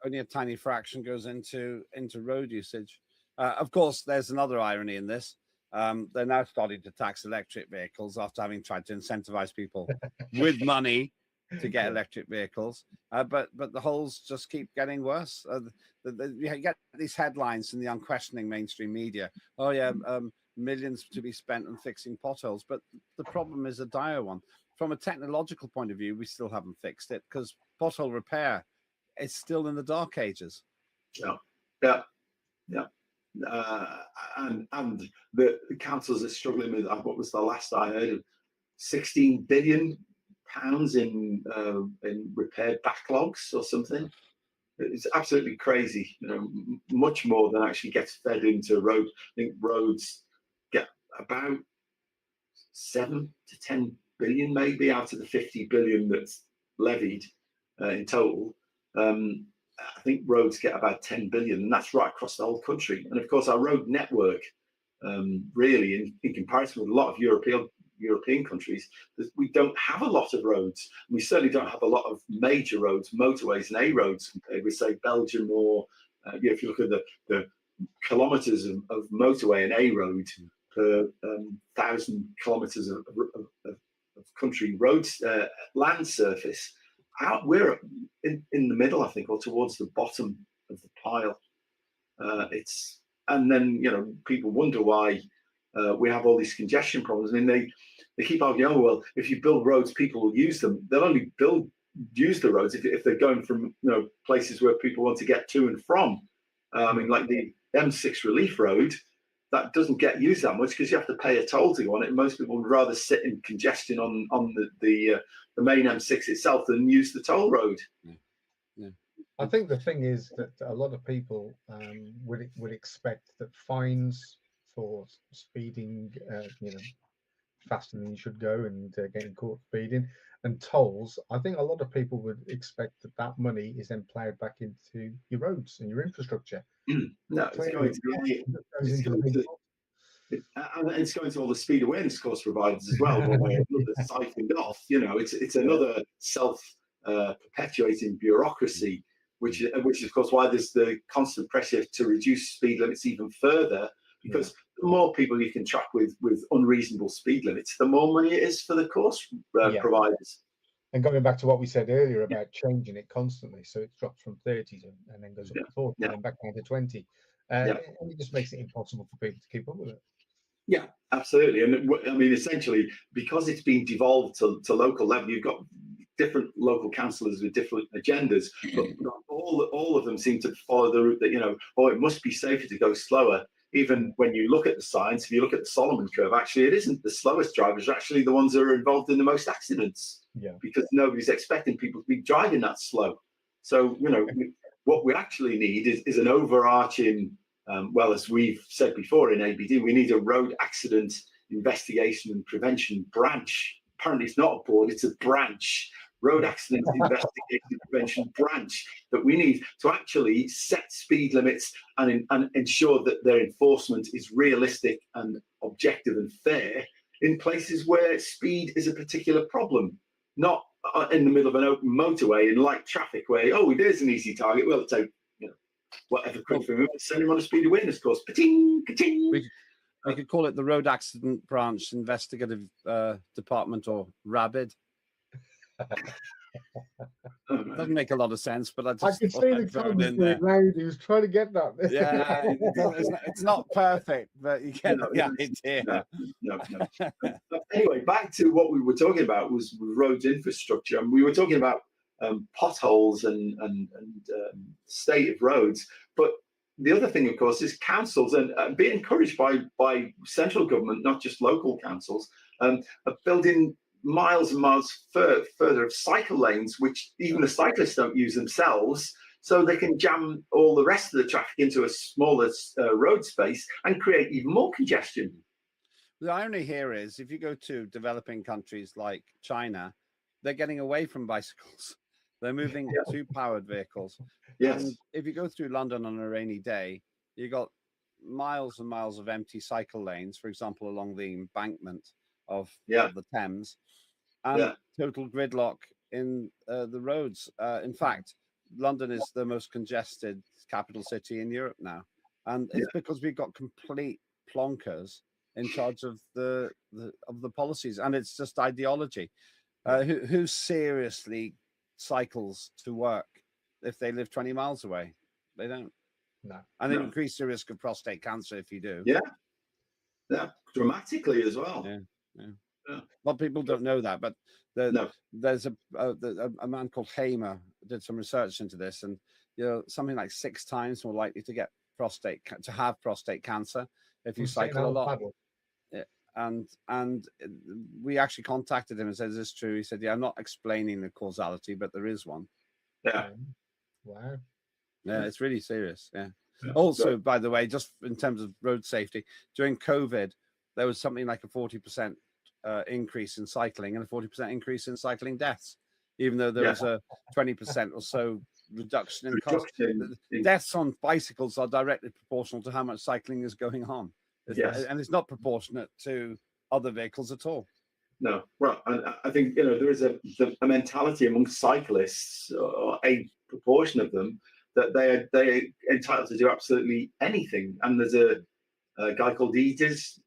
only a tiny fraction goes into road usage. Of course, there's another irony in this. They're now starting to tax electric vehicles after having tried to incentivize people with money to get electric vehicles, but the holes just keep getting worse. You get these headlines in the unquestioning mainstream media. Oh yeah, millions to be spent on fixing potholes, but the problem is a dire one. From a technological point of view, we still haven't fixed it because pothole repair is still in the dark ages. Yeah. And the councils are struggling with what was the last I heard of £16 billion in repair backlogs or something. It's absolutely crazy. Much more than actually gets fed into road. I think roads get about 7 to 10 billion maybe out of the 50 billion that's levied in total. I think roads get about 10 billion, and that's right across the whole country. And of course, our road network, really, in comparison with a lot of European countries, we don't have a lot of roads. We certainly don't have a lot of major roads, motorways and A roads compared with, say, Belgium or, if you look at the kilometres of motorway and A road per 1,000 kilometres of country roads, land surface. We're in the middle, I think, or towards the bottom of the pile. And then people wonder why we have all these congestion problems. I mean, they keep arguing, oh well, if you build roads, people will use them. They'll only use the roads if they're going from places where people want to get to and from. I mean, like the M6 Relief Road, that doesn't get used that much because you have to pay a toll to go on it. And most people would rather sit in congestion on the main M6 itself than use the toll road. Yeah. I think the thing is that a lot of people would expect that fines for speeding, faster than you should go and getting caught speeding, and tolls. I think a lot of people would expect that money is then plowed back into your roads and your infrastructure. No, it's going to all the speed awareness course providers as well, where they're siphoned off. It's another self-perpetuating bureaucracy, which is of course why there's the constant pressure to reduce speed limits even further. Because the more people you can track with unreasonable speed limits, the more money it is for the course providers. And going back to what we said earlier about changing it constantly, so it drops from 30 and then goes up to 40 and then back down to 20. And it just makes it impossible for people to keep up with it. Yeah, absolutely. And I mean, essentially, because it's been devolved to local level, you've got different local councillors with different agendas, but all of them seem to follow the route that, it must be safer to go slower. Even when you look at the science, if you look at the Solomon curve, actually, it isn't the slowest drivers are actually the ones that are involved in the most accidents. Yeah. Because nobody's expecting people to be driving that slow. So, what we actually need is an overarching, as we've said before in ABD, we need a road accident investigation and prevention branch. Apparently it's not a board, it's a branch. Road accident investigation and prevention branch that we need to actually set speed limits and ensure that their enforcement is realistic and objective and fair in places where speed is a particular problem, not in the middle of an open motorway in light traffic where, there's an easy target, we'll take whatever quick thing, send him on a speed awareness course. Ka-ting, ka-ting. We could call it the Road Accident Branch Investigative Department, or RABID. Doesn't make a lot of sense, but I can see the comments loud. He was trying to get that. Yeah, it's not perfect, but you get the idea. No. Anyway, back to what we were talking about was roads infrastructure, and we were talking about potholes and state of roads. But the other thing, of course, is councils and being encouraged by central government, not just local councils, of building miles and miles further of cycle lanes, which even the cyclists don't use themselves, so they can jam all the rest of the traffic into a smaller road space and create even more congestion. The irony here is, if you go to developing countries like China, they're getting away from bicycles. They're moving to powered vehicles. Yes. And if you go through London on a rainy day, you got miles and miles of empty cycle lanes, for example, along the embankment of the Thames, and total gridlock in the roads. In fact, London is the most congested capital city in Europe now, and it's because we've got complete plonkers in charge of the policies, and it's just ideology. Who seriously cycles to work if they live 20 miles away? They don't. No. And it increases the risk of prostate cancer if you do. Yeah, dramatically as well. Yeah. Well, people don't know that, but there's a man called Hamer did some research into this, and something like 6 times more likely to get have prostate cancer if you cycle a lot. Yeah. And we actually contacted him and said, "Is this true?" He said, "Yeah, I'm not explaining the causality, but there is one." Yeah. Wow. Yeah, it's really serious. Yeah. Also, by the way, just in terms of road safety, during COVID, there was something like a 40% increase in cycling and a 40% increase in cycling deaths, even though there was a 20% or so reduction in cost. Deaths on bicycles are directly proportional to how much cycling is going on. And it's not proportionate to other vehicles at all. No, well, and I think there is a mentality among cyclists, or a proportion of them, that they're entitled to do absolutely anything. And there's a guy called Edis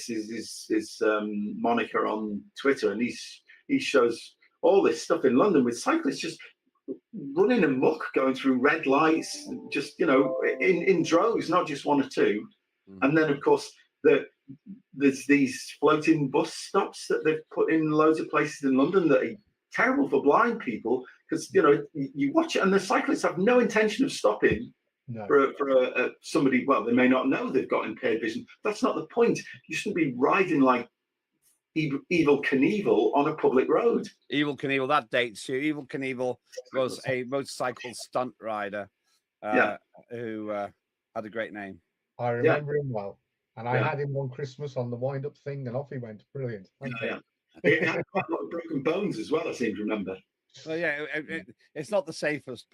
is his moniker on Twitter, and he shows all this stuff in London with cyclists just running amok, going through red lights, just in droves, not just one or two. And then, of course, there's these floating bus stops that they've put in loads of places in London that are terrible for blind people, because you watch it and the cyclists have no intention of stopping for somebody. Well, they may not know they've got impaired vision. That's not the point. You shouldn't be riding like Evel Knievel on a public road. Evel Knievel, that dates you. Evel Knievel was a motorcycle stunt rider who had a great name. I remember him well. And I had him one Christmas on the wind-up thing, and off he went. Brilliant. He had quite a lot of broken bones as well, I seem to remember. Well, yeah, it's not the safest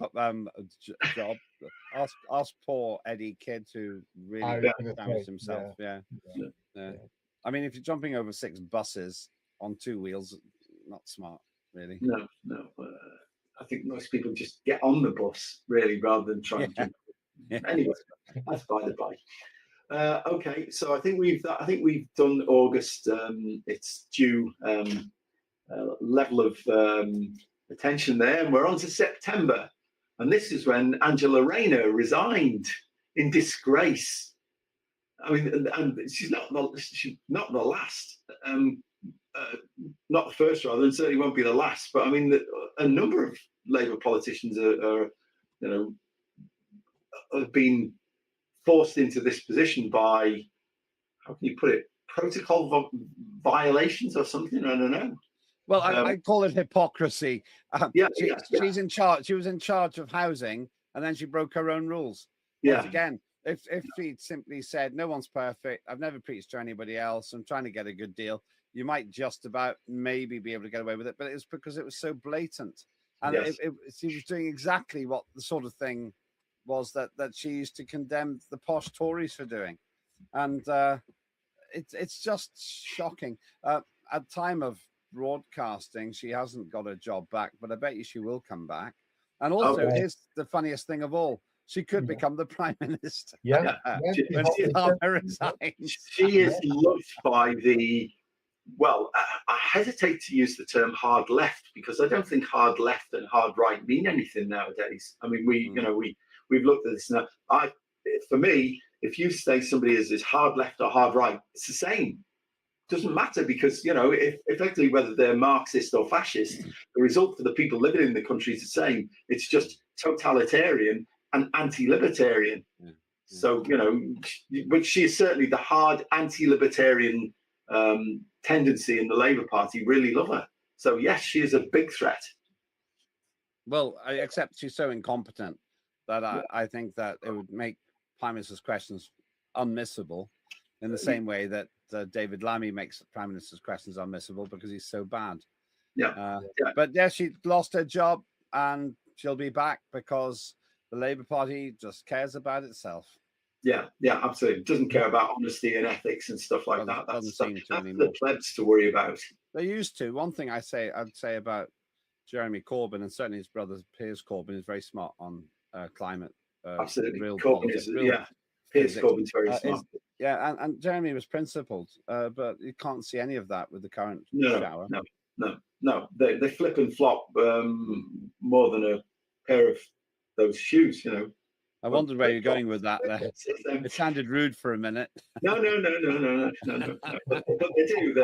job. Ask poor Eddie Kidd, who really damaged himself. Yeah. I mean, if you're jumping over 6 buses on 2 wheels, not smart, really. No. I think most people just get on the bus, really, rather than try and jump. Anyway, that's by the by. Okay, so I think we've done August. Its due level of attention there, and we're on to September, and this is when Angela Rayner resigned in disgrace. I mean, and she's not the last, not the first rather, and certainly won't be the last. But I mean, a number of Labour politicians have been forced into this position by, how can you put it, protocol violations or something? I don't know. Well, I call it hypocrisy. She's in charge. She was in charge of housing, and then she broke her own rules. Once again, if she'd simply said, "No one's perfect. I've never preached to anybody else. I'm trying to get a good deal," you might just about maybe be able to get away with it. But it's because it was so blatant, and she was doing exactly what the sort of thing was that she used to condemn the posh Tories for doing. And it's just shocking. At time of broadcasting, she hasn't got a job back, but I bet you she will come back. And also, here's the funniest thing of all: she could become the Prime Minister. When Starmer resigns. She is loved by the, well, I hesitate to use the term hard left, because I don't think hard left and hard right mean anything nowadays. I mean, we've looked at this now. For me, if you say somebody is hard left or hard right, it's the same. It doesn't matter, because if effectively whether they're Marxist or fascist, the result for the people living in the country is the same. It's just totalitarian and anti-libertarian. So which she is certainly the hard anti-libertarian tendency in the Labour Party. Really love her. So yes, she is a big threat. Well, except she's so incompetent that I think that it would make Prime Minister's questions unmissable, in the same way that David Lammy makes Prime Minister's questions unmissable because he's so bad. But yeah, she lost her job, and she'll be back because the Labour Party just cares about itself. Yeah, absolutely. It doesn't care about honesty and ethics and stuff like that. That's the plebs to worry about. They used to. One thing I'd say about Jeremy Corbyn, and certainly his brother Piers Corbyn, is very smart on climate. Absolutely. Real Corbyn is, Piers Corbyn's very smart. And Jeremy was principled, but you can't see any of that with the current shower. No. no, they flip and flop more than a pair of those shoes, you know. I wondered where you're going with that there. It sounded rude for a minute. No. But they do.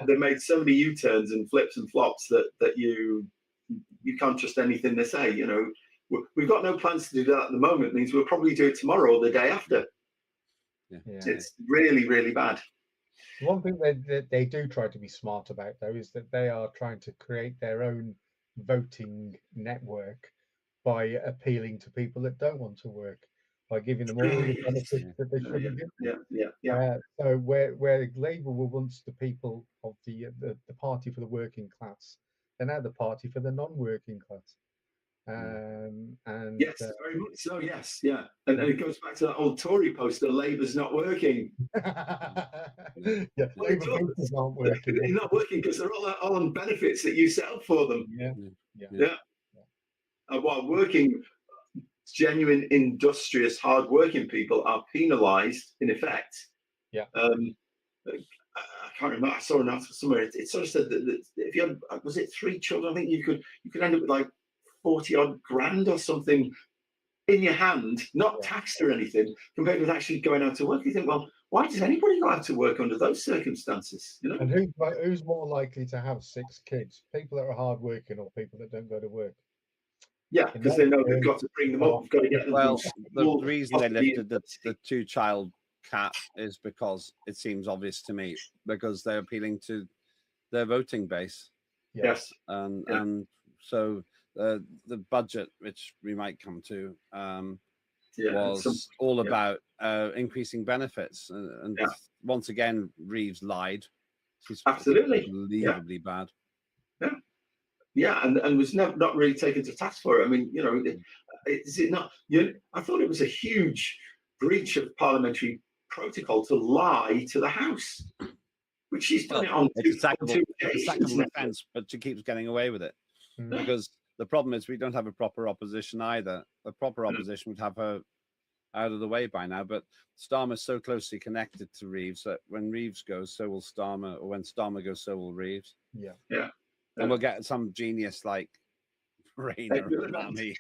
They made so many U-turns and flips and flops that you can't trust anything they say. You know, we've got no plans to do that at the moment. It means we'll probably do it tomorrow or the day after. Yeah. It's really, really bad. One thing that they do try to be smart about, though, is that they are trying to create their own voting network by appealing to people that don't want to work, by giving them all the benefits that they should be given. So where Labour were once the people of the party for the working class, they're now the party for the non-working class. And yes, very much so. Yes, yeah, and it goes back to that old Tory poster: "Labour's not working." Yeah, Labour voters aren't working. They're not working because they're all on benefits that you set up for them. Yeah. While working, genuine, industrious, hard-working people are penalised in effect. Yeah. I can't remember. I saw an article somewhere. It sort of said that if you had, was it 3 children? I think you could end up with like 40 odd grand or something in your hand, not taxed or anything, compared with actually going out to work. You think, well, why does anybody go out to work under those circumstances? You know? And who's more likely to have 6 kids? People that are hardworking or people that don't go to work? Yeah, because they know they've got to bring them up. They've got to get them. Well, the reason they lifted the 2-child cap is because it seems obvious to me, because they're appealing to their voting base. Yes, and so the budget, which we might come to, was all about increasing benefits, and once again Reeves lied. He's absolutely unbelievably bad. And was not really taken to task for it. I mean, you know, is it not? I thought it was a huge breach of parliamentary protocol to lie to the House, which she's done it on it's a two occasions. sackable offence, but she keeps getting away with it because the problem is we don't have a proper opposition either. The proper opposition would have her out of the way by now, but Starmer's so closely connected to Reeves that when Reeves goes, so will Starmer, or when Starmer goes, so will Reeves. Yeah. And we'll get some genius like Rayner about me.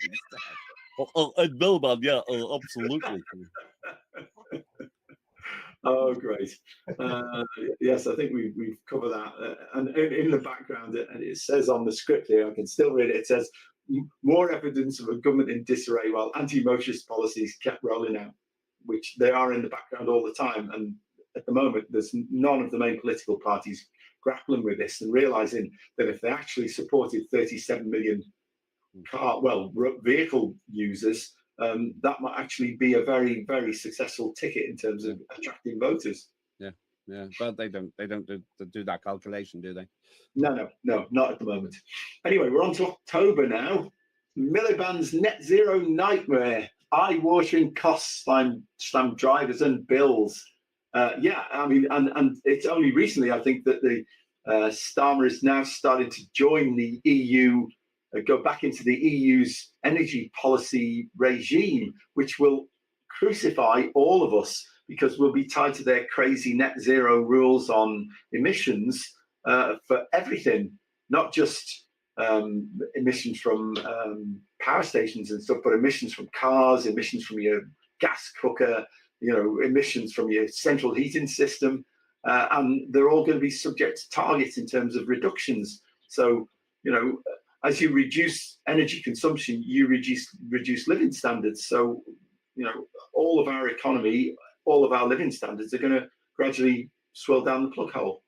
Ed Miliband, absolutely. Oh, great. Yes, I think we've covered that. And in the background, and it says on the script here, I can still read it, it says, more evidence of a government in disarray while anti-motorist policies kept rolling out, which they are in the background all the time. And at the moment, there's none of the main political parties grappling with this and realizing that if they actually supported 37 million vehicle users, that might actually be a very, very successful ticket in terms of attracting voters. Yeah, but they don't do that calculation, do they? No, not at the moment. Anyway, we're on to October now. Miliband's net zero nightmare, eye-watering costs slam drivers and bills. I mean, and it's only recently, I think, that the Starmer is now starting to join the EU, go back into the EU's energy policy regime, which will crucify all of us because we'll be tied to their crazy net zero rules on emissions for everything, not just emissions from power stations and stuff, but emissions from cars, emissions from your gas cooker, you know, emissions from your central heating system, and they're all going to be subject to targets in terms of reductions. So, you know, as you reduce energy consumption, you reduce living standards. So, you know, all of our economy, all of our living standards are going to gradually swell down the plug hole.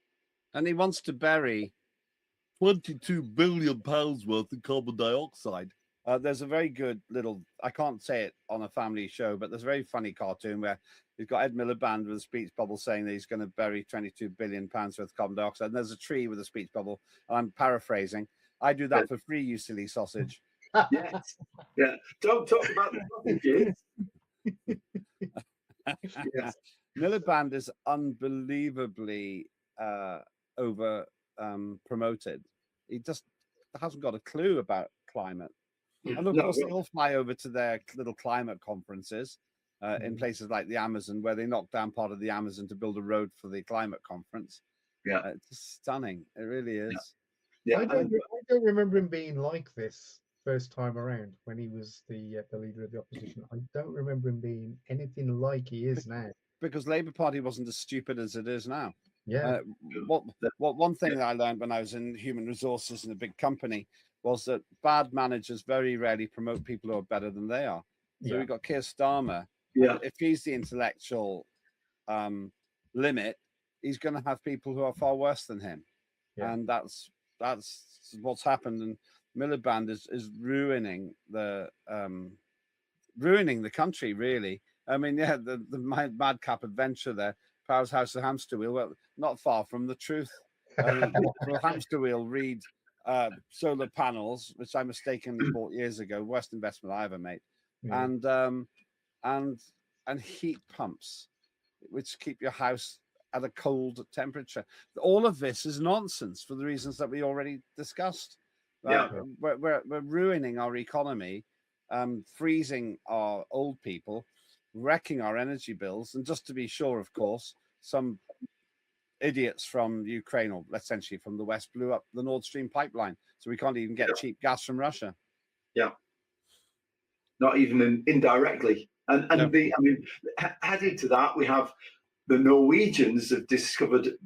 And he wants to bury £22 billion worth of carbon dioxide. There's a very good little, I can't say it on a family show, but there's a very funny cartoon where he's got Ed Miliband with a speech bubble saying that he's going to bury £22 billion worth of carbon dioxide. And there's a tree with a speech bubble. I'm paraphrasing. I do that for free, you silly sausage. Yes. Yeah. Don't talk about the sausages. Yes. Miliband is unbelievably over promoted. He just hasn't got a clue about climate. And of course, they all fly over to their little climate conferences in places like the Amazon, where they knock down part of the Amazon to build a road for the climate conference. Yeah, it's just stunning. It really is. Yeah, I don't remember him being like this first time around when he was the leader of the opposition. I don't remember him being anything like he is now. because Labour Party wasn't as stupid as it is now. Yeah, What one thing that I learned when I was in human resources in a big company was that bad managers very rarely promote people who are better than they are. So yeah, we got Keir Starmer. Yeah. And if he's the intellectual limit, he's going to have people who are far worse than him. yeah. And that's what's happened. And Miliband is ruining the country, really. I mean, yeah, the madcap adventure there, Power's House of Hamster Wheel, well, not far from the truth. Will Hamster Wheel read solar panels, which I mistakenly bought years ago, worst investment I ever made, Yeah. and heat pumps, which keep your house at a cold temperature. All of this is nonsense for the reasons that we already discussed. Yeah. We're ruining our economy, freezing our old people, wrecking our energy bills, and just to be sure, of course, some idiots from Ukraine, or essentially from the West, blew up the Nord Stream pipeline, so we can't even get cheap gas from Russia. Yeah, not even indirectly. And No. added to that, we have the Norwegians have discovered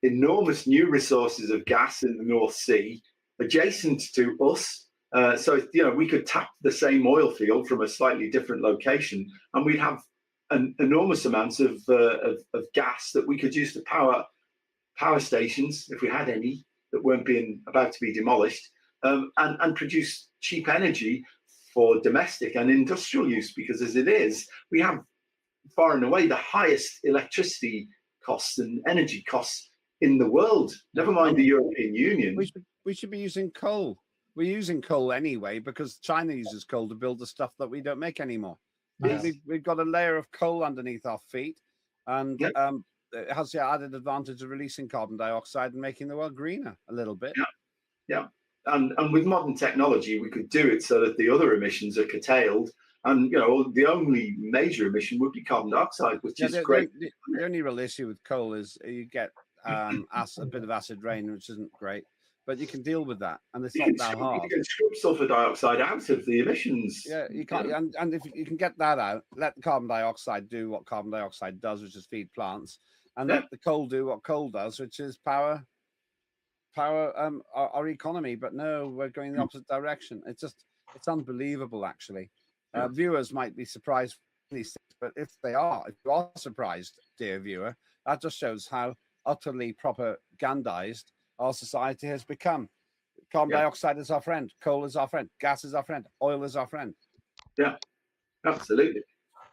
enormous new resources of gas in the North Sea adjacent to us. So we could tap the same oil field from a slightly different location, and we'd have an enormous amounts of gas that we could use to power stations, if we had any, that weren't about to be demolished, and produce cheap energy for domestic and industrial use. Because as it is, we have far and away the highest electricity costs and energy costs in the world. Never mind the European Union. We should be using coal. We're using coal anyway because China uses coal to build the stuff that we don't make anymore. Yes. We've got a layer of coal underneath our feet, and it has the added advantage of releasing carbon dioxide and making the world greener a little bit. Yeah. And with modern technology, we could do it so that the other emissions are curtailed. And the only major emission would be carbon dioxide, which is great. The only real issue with coal is you get a bit of acid rain, which isn't great, but you can deal with that, and it's not that hard. You can scrub sulfur dioxide out of the emissions. Yeah, you can't. And if you can get that out, let the carbon dioxide do what carbon dioxide does, which is feed plants, and let the coal do what coal does, which is power our economy. But no, we're going the opposite direction. It's unbelievable, actually. Viewers might be surprised these things, but if you are surprised, dear viewer, that just shows how utterly propagandized our society has become. Carbon dioxide is our friend, coal is our friend, gas is our friend, oil is our friend. Yeah, absolutely.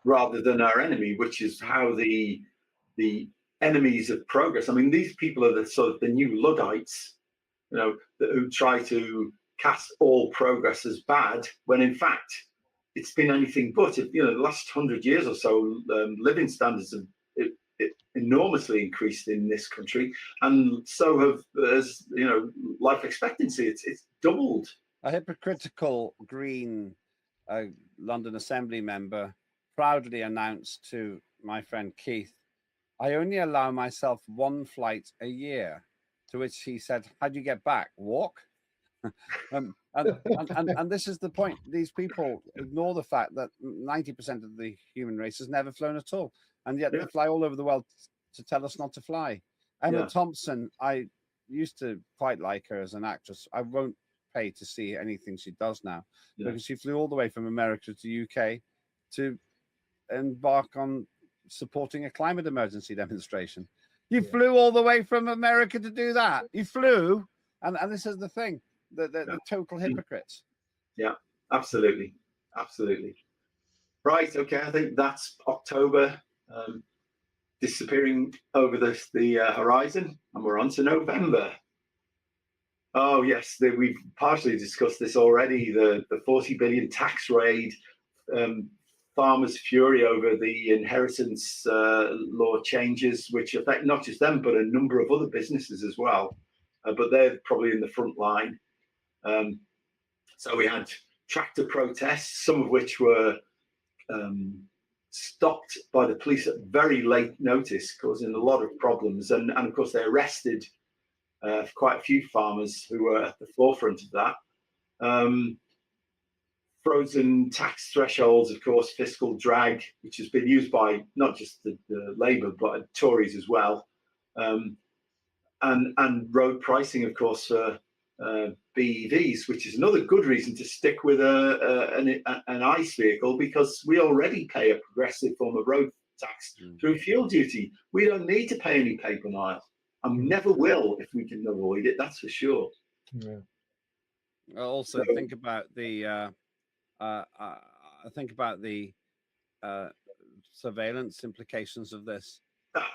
Rather than our enemy, which is how the enemies of progress. I mean, these people are the sort of the new Luddites, who try to cast all progress as bad, when in fact it's been anything but. The last 100 years or so, living standards have enormously increased in this country, and so has life expectancy. It's doubled. A hypocritical Green London Assembly member proudly announced to my friend Keith, "I only allow myself one flight a year." To which he said, "How do you get back? Walk?" And this is the point. These people ignore the fact that 90% of the human race has never flown at all, and yet they fly all over the world to tell us not to fly. Emma Thompson, I used to quite like her as an actress. I won't pay to see anything she does now because she flew all the way from America to UK to embark on supporting a climate emergency demonstration. You flew all the way from America to do that. You flew, and this is the thing. The total hypocrites. Yeah, absolutely. Right, okay, I think that's October disappearing over the horizon, and we're on to November. Oh yes, we've partially discussed this already. The 40 billion tax raid, farmers' fury over the inheritance law changes, which affect not just them but a number of other businesses as well. But they're probably in the front line. So we had tractor protests, some of which were stopped by the police at very late notice, causing a lot of problems. And of course, they arrested quite a few farmers who were at the forefront of that. Frozen tax thresholds, of course, fiscal drag, which has been used by not just the Labour but Tories as well, and road pricing, of course, for BEVs, which is another good reason to stick with an ICE vehicle, because we already pay a progressive form of road tax through fuel duty. We don't need to pay any paper mile, and we never will if we can avoid it. That's for sure. Yeah. Also, think about the surveillance implications of this,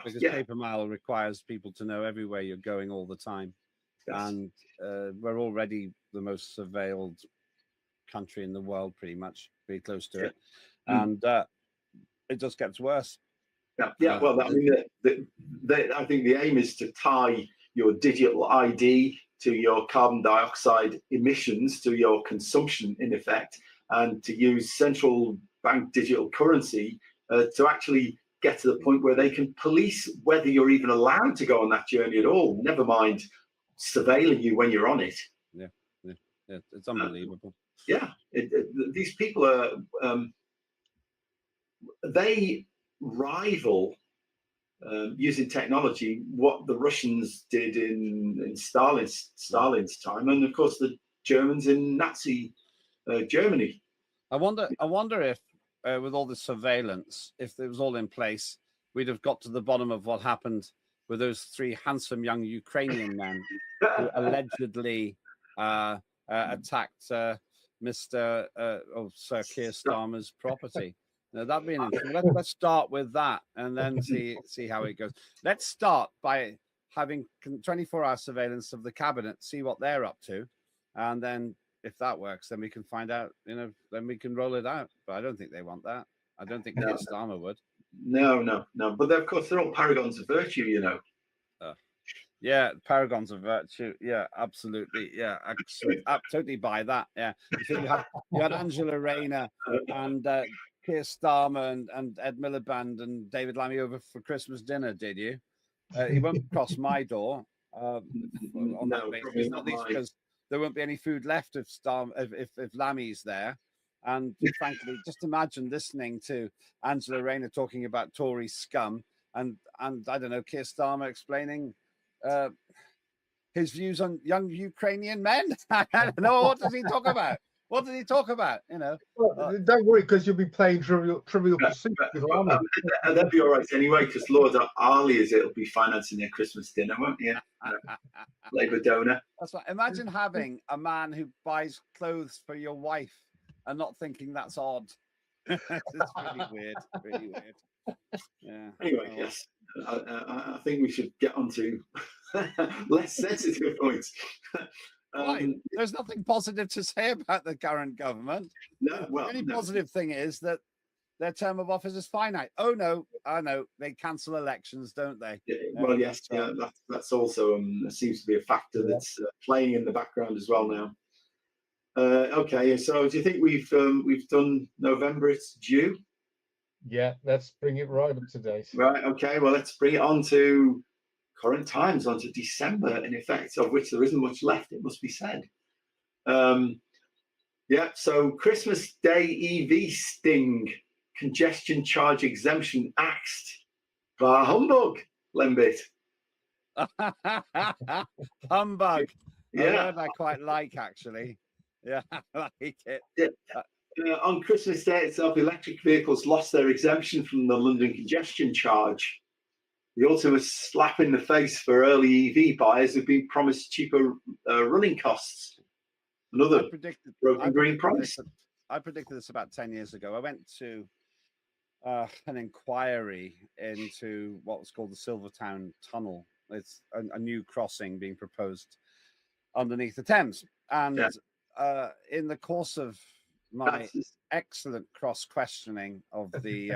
because paper mile requires people to know everywhere you're going all the time. Yes. And we're already the most surveilled country in the world, pretty close to it, and it just gets worse. Well, I mean, I think the aim is to tie your digital ID to your carbon dioxide emissions, to your consumption, in effect, and to use central bank digital currency to actually get to the point where they can police whether you're even allowed to go on that journey at all, never mind surveilling you when you're on it. Yeah, it's unbelievable. These people are, they rival, using technology, what the Russians did in Stalin's time, and of course the Germans in Nazi Germany. I wonder if with all the surveillance, if it was all in place, we'd have got to the bottom of what happened with those 3 handsome young Ukrainian men who allegedly attacked Sir Keir Starmer's property. Now, that'd be interesting. Let's start with that and then see how it goes. Let's start by having 24-hour surveillance of the cabinet, see what they're up to, and then if that works, then we can find out. Then we can roll it out. But I don't think they want that. I don't think Keir Starmer would. No. But of course, they're all paragons of virtue, Yeah, paragons of virtue. Yeah, absolutely. Yeah, I totally buy that. Yeah. So you had Angela Rayner and Keir Starmer and Ed Miliband and David Lammy over for Christmas dinner, did you? He won't cross my door on that basis, not least because there won't be any food left if Lammy's there. And frankly, just imagine listening to Angela Rayner talking about Tory scum and I don't know, Keir Starmer explaining his views on young Ukrainian men. I don't know, what does he talk about? What did he talk about? Well, don't worry, because you'll be playing Trivial Pursuit. And that'd be all right anyway, because Lord Arley's it'll be financing their Christmas dinner, won't you? Labour donor. That's right. Imagine having a man who buys clothes for your wife and not thinking that's odd. It's really weird. Really weird. Yeah. Anyway, yes. I think we should get on to less sensitive points. Right. There's nothing positive to say about the current government. No, well, the only positive thing is that their term of office is finite. Oh no, I know they cancel elections, don't they? Yeah, well, yes, that's also seems to be a factor that's playing in the background as well now. Okay, so do you think we've done November? It's due. Yeah, let's bring it right up to date. Right. Okay. Well, let's bring it on to current times, onto December, in effect, of which there isn't much left, it must be said. So Christmas Day EV sting, congestion charge exemption axed. Bah humbug, Lembit. Humbug. Yeah. I quite like, actually. Yeah, I like it. On Christmas Day itself, electric vehicles lost their exemption from the London congestion charge. The ultimate slap in the face for early EV buyers who've been promised cheaper running costs. Another broken green price. I predicted this about 10 years ago. I went to an inquiry into what was called the Silvertown Tunnel. It's a new crossing being proposed underneath the Thames. And in the course of my excellent cross-questioning of the,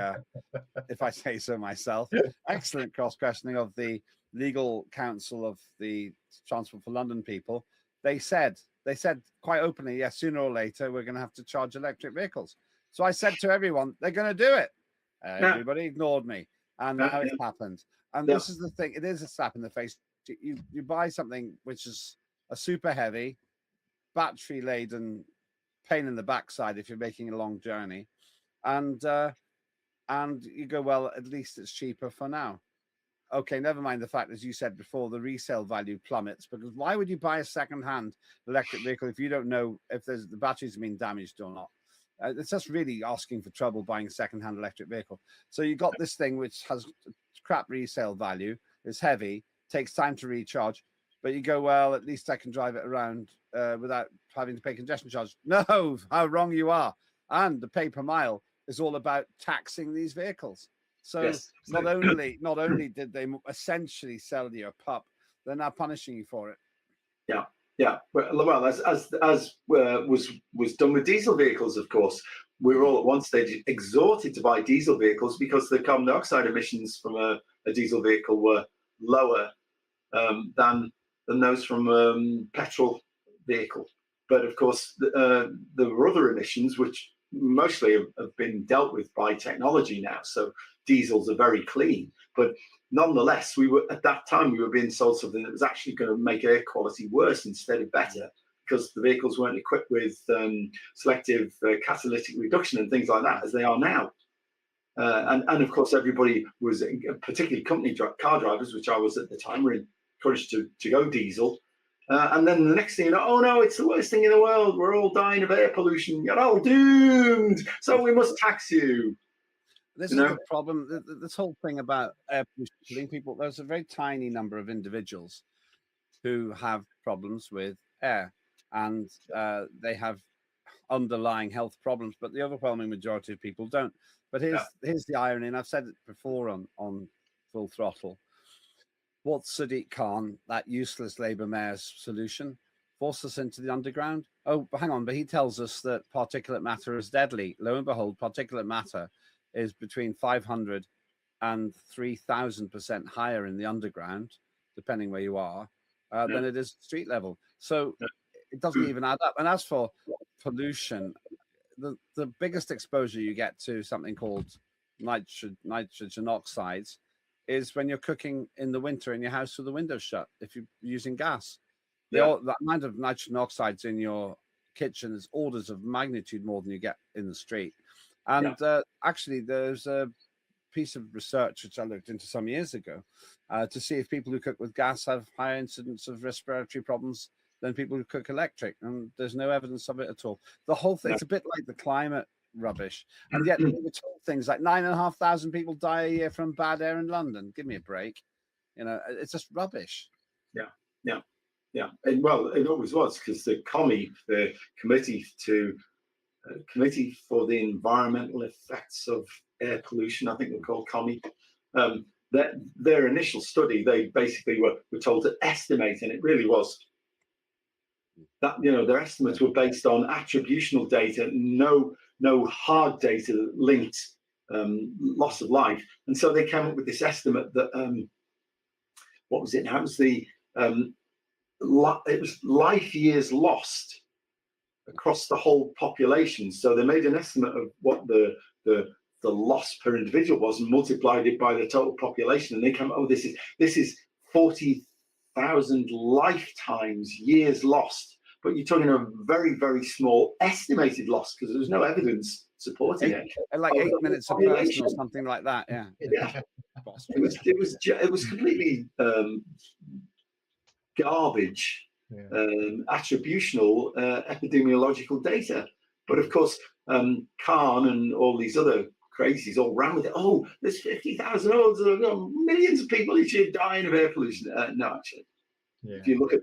if I say so myself, excellent cross-questioning of the legal counsel of the Transport for London people, they said quite openly, yes, sooner or later, we're going to have to charge electric vehicles. So I said to everyone, they're going to do it. Everybody ignored me. And now it's happened. And this is the thing. It is a slap in the face you buy something which is a super heavy, battery laden pain in the backside if you're making a long journey, and you go, well, at least it's cheaper for now. Okay, never mind the fact, as you said before, the resale value plummets, because why would you buy a second-hand electric vehicle if you don't know if the batteries have been damaged or not? It's just really asking for trouble buying a second-hand electric vehicle. So you got this thing which has crap resale value, it's heavy, takes time to recharge, but you go, well, at least I can drive it around without having to pay congestion charge. No, how wrong you are. And the pay per mile is all about taxing these vehicles. So Yes. not only did they essentially sell you a pup, they're now punishing you for it. Yeah. Well, as was done with diesel vehicles, of course. We were all at one stage exhorted to buy diesel vehicles because the carbon dioxide emissions from a diesel vehicle were lower than those from petrol vehicle. But of course, there were other emissions which mostly have been dealt with by technology now. So diesels are very clean, but nonetheless, we were at that time we were being sold something that was actually going to make air quality worse instead of better, because the vehicles weren't equipped with selective catalytic reduction and things like that as they are now. And of course, everybody was, particularly company car drivers, which I was at the time, were encouraged to go diesel. And then the next thing you know, oh no, it's the worst thing in the world. We're all dying of air pollution. You're all doomed. So we must tax you. This is the problem. This whole thing about air pollution, people, there's a very tiny number of individuals who have problems with air, and they have underlying health problems, but the overwhelming majority of people don't. But here's the irony, and I've said it before on Full Throttle. What's Sadiq Khan, that useless Labour mayor's solution? Force us into the underground? Oh, hang on, but he tells us that particulate matter is deadly. Lo and behold, particulate matter is between 500 and 3,000% higher in the underground, depending where you are, than it is street level. So it doesn't even add up. And as for pollution, the biggest exposure you get to something called nitrogen oxides is when you're cooking in the winter in your house with the windows shut, if you're using gas. The amount of nitrogen oxides in your kitchen is orders of magnitude more than you get in the street. And actually, there's a piece of research which I looked into some years ago to see if people who cook with gas have higher incidence of respiratory problems than people who cook electric. And there's no evidence of it at all. The whole thing, it's a bit like the climate rubbish. And yet, we're told things like 9,500 people die a year from bad air in London. Give me a break. You know, it's just rubbish. Yeah. And, well, it always was, because the COMI, the Committee for the Environmental Effects of Air Pollution, I think they're called COMI, their initial study, they basically were told to estimate, and it really was that, their estimates were based on attributional data, no hard data that linked loss of life. And so they came up with this estimate that, what was it now? It was it was life years lost across the whole population. So they made an estimate of what the loss per individual was and multiplied it by the total population, and they came, oh, this is 40,000 lifetimes, years lost. But you're talking a very, very small estimated loss, because there was no evidence supporting it. Like 8 minutes of person or something like that. Yeah. It was completely garbage, attributional epidemiological data. But of course, Khan and all these other crazies all ran with it. Oh, there's 50,000, millions of people each year dying of air pollution. No, actually, if you look at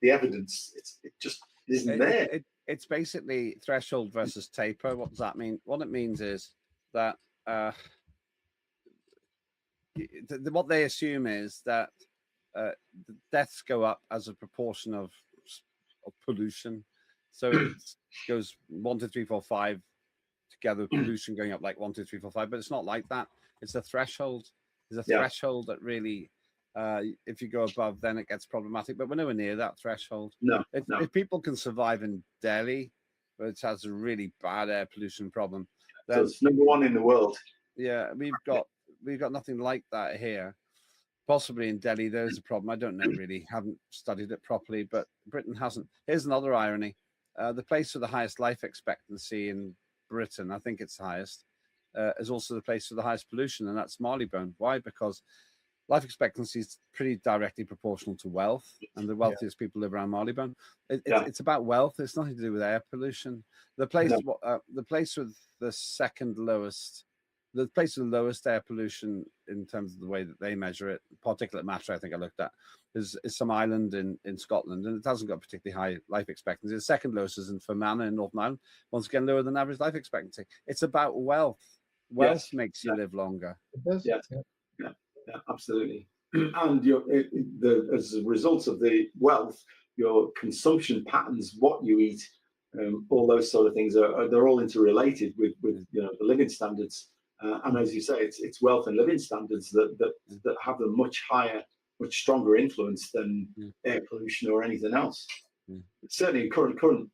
the evidence, it just isn't there. It's basically threshold versus taper. What does that mean? What it means is that what they assume is that the deaths go up as a proportion of pollution. So it goes 1, 2, 3, 4, 5 together with pollution going up like 1, 2, 3, 4, 5. But it's not like that. It's a threshold. There's a threshold that really, if you go above, then it gets problematic. But we're nowhere near that threshold. If people can survive in Delhi, which has a really bad air pollution problem, then so it's number one in the world. Yeah, we've got nothing like that here. Possibly in Delhi, there's a problem. I don't know really, haven't studied it properly, but Britain hasn't. Here's another irony. The place with the highest life expectancy in Britain, I think it's the highest, is also the place with the highest pollution, and that's Marylebone. Why? Because life expectancy is pretty directly proportional to wealth, and the wealthiest people live around Marylebone. It's about wealth. It's nothing to do with air pollution. The place with the second lowest, the place with the lowest air pollution in terms of the way that they measure it, particulate matter, I think I looked at, is some island in Scotland, and it hasn't got particularly high life expectancy. The second lowest is in Fermanagh in Northern Ireland, once again lower than average life expectancy. It's about wealth. Wealth makes you live longer. It does. Yeah, absolutely. And as a result of the wealth, your consumption patterns, what you eat, all those sort of things they're all interrelated with the living standards. And as you say, it's wealth and living standards that have a much higher, much stronger influence than air pollution or anything else. Certainly in current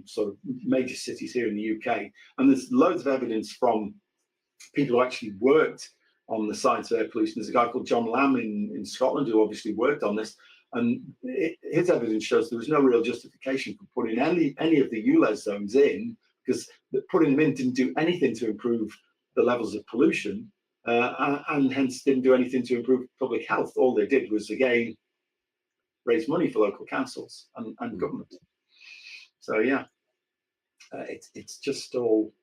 sort of major cities here in the UK, and there's loads of evidence from people who actually worked on the science of air pollution. There's a guy called John Lamb in Scotland who obviously worked on this, and his evidence shows there was no real justification for putting any of the ULEZ zones in, because putting them in didn't do anything to improve the levels of pollution, and hence didn't do anything to improve public health. All they did was, again, raise money for local councils and government. So yeah, it's just all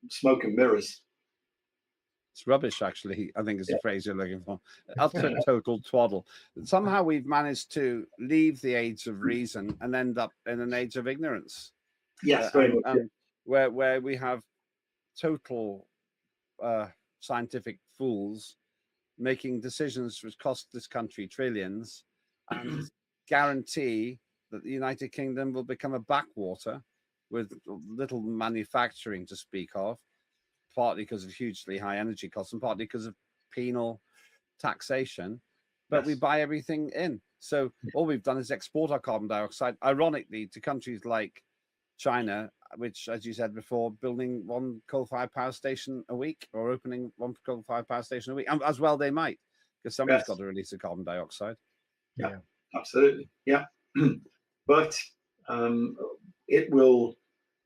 smoke and mirrors. It's rubbish, actually, I think is the phrase you're looking for. Utter total twaddle. Somehow we've managed to leave the age of reason and end up in an age of ignorance. Yes, very much. Where we have total scientific fools making decisions which cost this country trillions and guarantee that the United Kingdom will become a backwater with little manufacturing to speak of, partly because of hugely high energy costs and partly because of penal taxation. But we buy everything in. So all we've done is export our carbon dioxide, ironically, to countries like China, which, as you said before, building one coal-fired power station a week or opening one coal-fired power station a week. And as well they might, because somebody's got to release the carbon dioxide. Yeah, absolutely. Yeah. But it will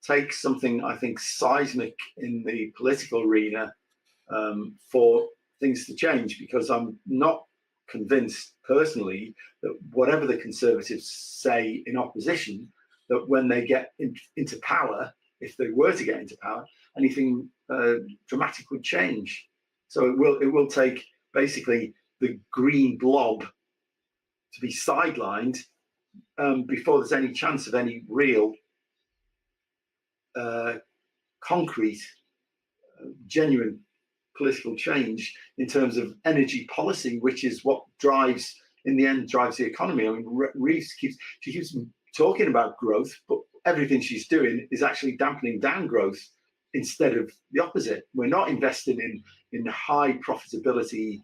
take something, I think, seismic in the political arena for things to change, because I'm not convinced personally that whatever the Conservatives say in opposition, that when they get into power, if they were to get into power, anything dramatic would change. So it will take basically the green blob to be sidelined before there's any chance of any real concrete, genuine political change in terms of energy policy, which is what in the end drives the economy. I mean, Reeves keeps talking about growth, but everything she's doing is actually dampening down growth instead of the opposite. We're not investing in high profitability,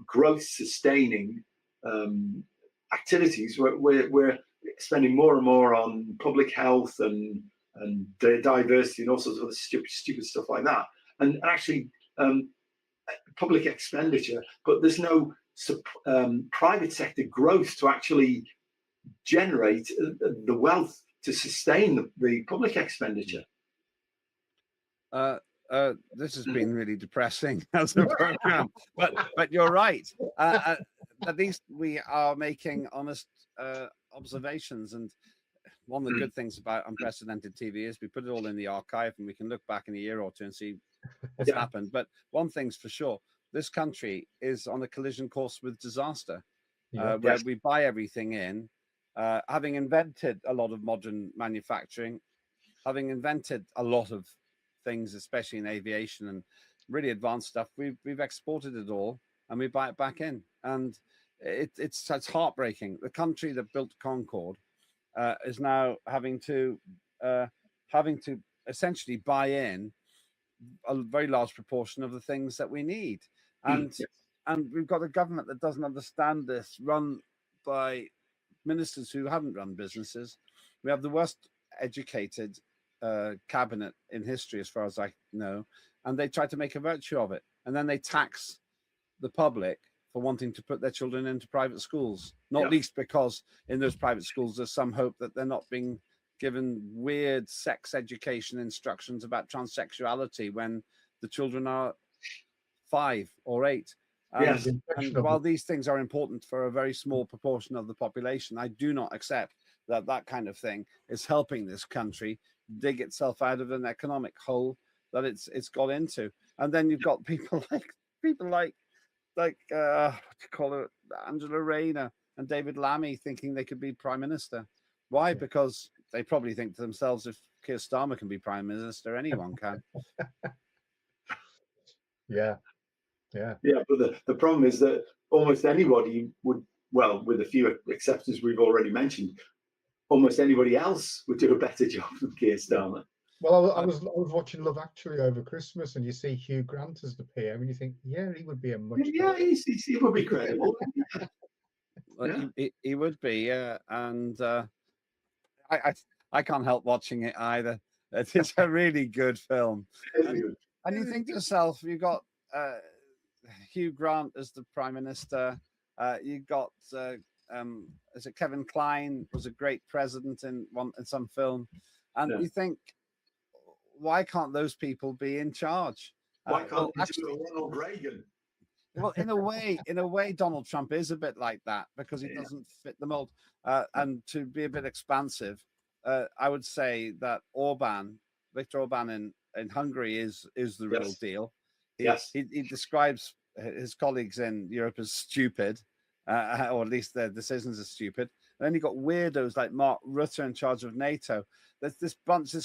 growth sustaining activities. We're spending more and more on public health and diversity and all sorts of other stupid stuff like that, and actually public expenditure, but there's no private sector growth to actually generate the wealth to sustain the public expenditure. This has been really depressing as a program, but you're right. At least we are making honest observations, and one of the good things about unprecedented TV is we put it all in the archive and we can look back in a year or two and see what's happened. But one thing's for sure, this country is on a collision course with disaster, where we buy everything in, having invented a lot of modern manufacturing, having invented a lot of things, especially in aviation and really advanced stuff. We've exported it all and we buy it back in, and it's heartbreaking. The country that built Concorde is now having to essentially buy in a very large proportion of the things that we need, and we've got a government that doesn't understand this, run by ministers who haven't run businesses. We have the worst educated cabinet in history, as far as I know, and they try to make a virtue of it, and then they tax the public for wanting to put their children into private schools, not Yeah. least because in those private schools there's some hope that they're not being given weird sex education instructions about transsexuality when the children are 5 or 8. Yes. And while these things are important for a very small proportion of the population, I do not accept that that kind of thing is helping this country dig itself out of an economic hole that it's got into. And then you've got people like what you call it, Angela Rayner and David Lammy thinking they could be prime minister. Why? Yeah. Because they probably think to themselves, if Keir Starmer can be prime minister, anyone can. Yeah. But the problem is that almost anybody would, well, with a few exceptions we've already mentioned, almost anybody else would do a better job than Keir Starmer. Well, I was watching Love Actually over Christmas, and you see Hugh Grant as the PM, and you think, yeah, he would be a much Yeah, he would be credible. Yeah. He would be, and I can't help watching it either. It's a really good film, and you think to yourself, you've got Hugh Grant as the prime minister. You got is it Kevin Kline was a great president in some film, and you think, why can't those people be in charge? Why can't actually Ronald Reagan? Well, in a way, Donald Trump is a bit like that because he doesn't fit the mold. And to be a bit expansive, I would say that Viktor Orban in Hungary is the real deal. He describes his colleagues in Europe as stupid, or at least their decisions are stupid. And then you've got weirdos like Mark Rutte in charge of NATO. There's this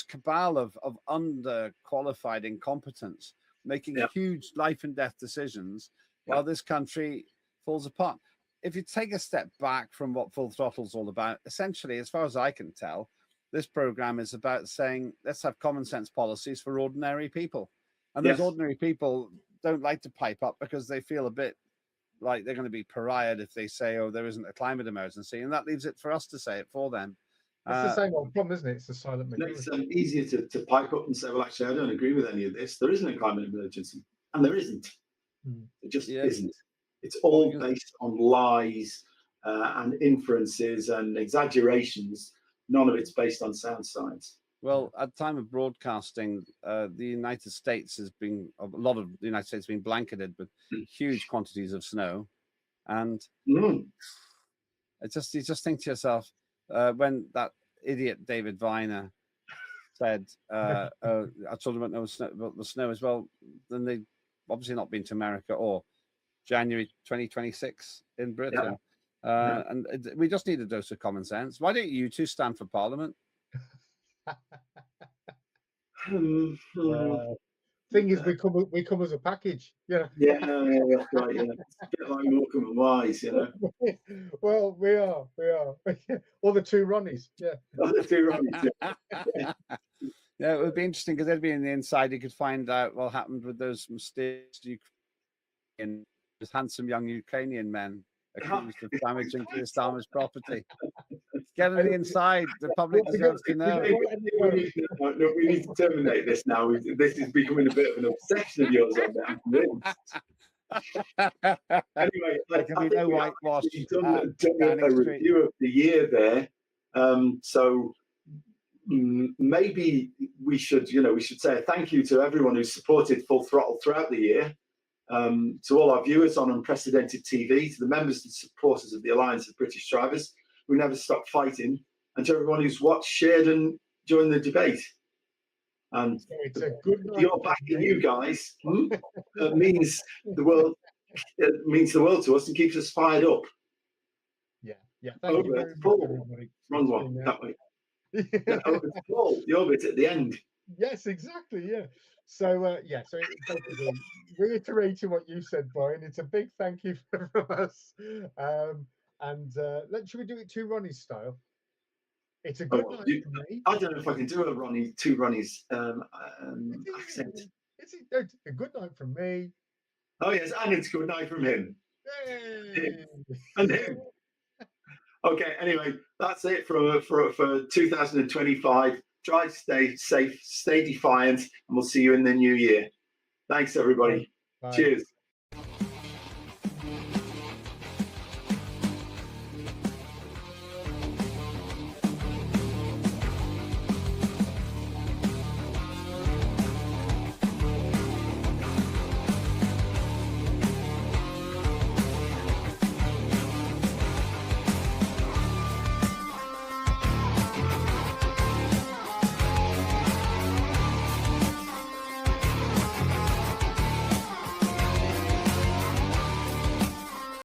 cabal of underqualified incompetence making huge life and death decisions while this country falls apart. If you take a step back from what Full Throttle's all about, essentially, as far as I can tell, this program is about saying, let's have common sense policies for ordinary people. And those ordinary people don't like to pipe up because they feel a bit like they're going to be pariahed if they say, oh, there isn't a climate emergency. And that leaves it for us to say it for them. It's the same old problem, isn't it? It's the silent majority. It's easier to pipe up and say, well, actually, I don't agree with any of this. There isn't a climate emergency. And there isn't. It just isn't. It's all based on lies and inferences and exaggerations. None of it's based on sound science. Well, at the time of broadcasting, the United States has been, a lot of the United States has been blanketed with huge quantities of snow. And you just think to yourself, when that idiot David Viner said, our children won't know about the snow as well, then they've obviously not been to America or January 2026 in Britain. And we just need a dose of common sense. Why don't you two stand for Parliament? Thing is, we come as a package. Yeah, that's right. Yeah, it's a bit like Morecambe and Wise, you know. Well, we are. Or the two Ronnies. Yeah. The two Ronnies. Yeah, it would be interesting because they'd be in the inside. You could find out what happened with those mysterious Ukrainian, those handsome young Ukrainian men accused of damaging Keir Starmer's property. Get on the inside. The public deserves to know. We need to terminate this now. This is becoming a bit of an obsession of yours. Anyway, I think we've done a review of the year there. So maybe we should say a thank you to everyone who supported Full Throttle throughout the year. To all our viewers on Unprecedented TV, to the members and supporters of the Alliance of British Drivers who never stop fighting, and to everyone who's watched, shared, and joined the debate. And it's a good you're backing you guys means the world. It means the world to us and keeps us fired up. Yeah. Thank you very much, everybody. Wrong one. That way. Over to Paul. The orbit at the end. Yes, exactly. Yeah. So so basically, reiterating what you said, Brian, it's a big thank you from us. Should we do it two Ronnie style? It's a good night for me. I don't know if I can do two Ronnie's accent. It's a good night from me. Oh yes, and it's good night from him. Yay! And him. Okay. Anyway, that's it for 2025. Try to stay safe, stay defiant, and we'll see you in the new year. Thanks, everybody. Bye. Cheers.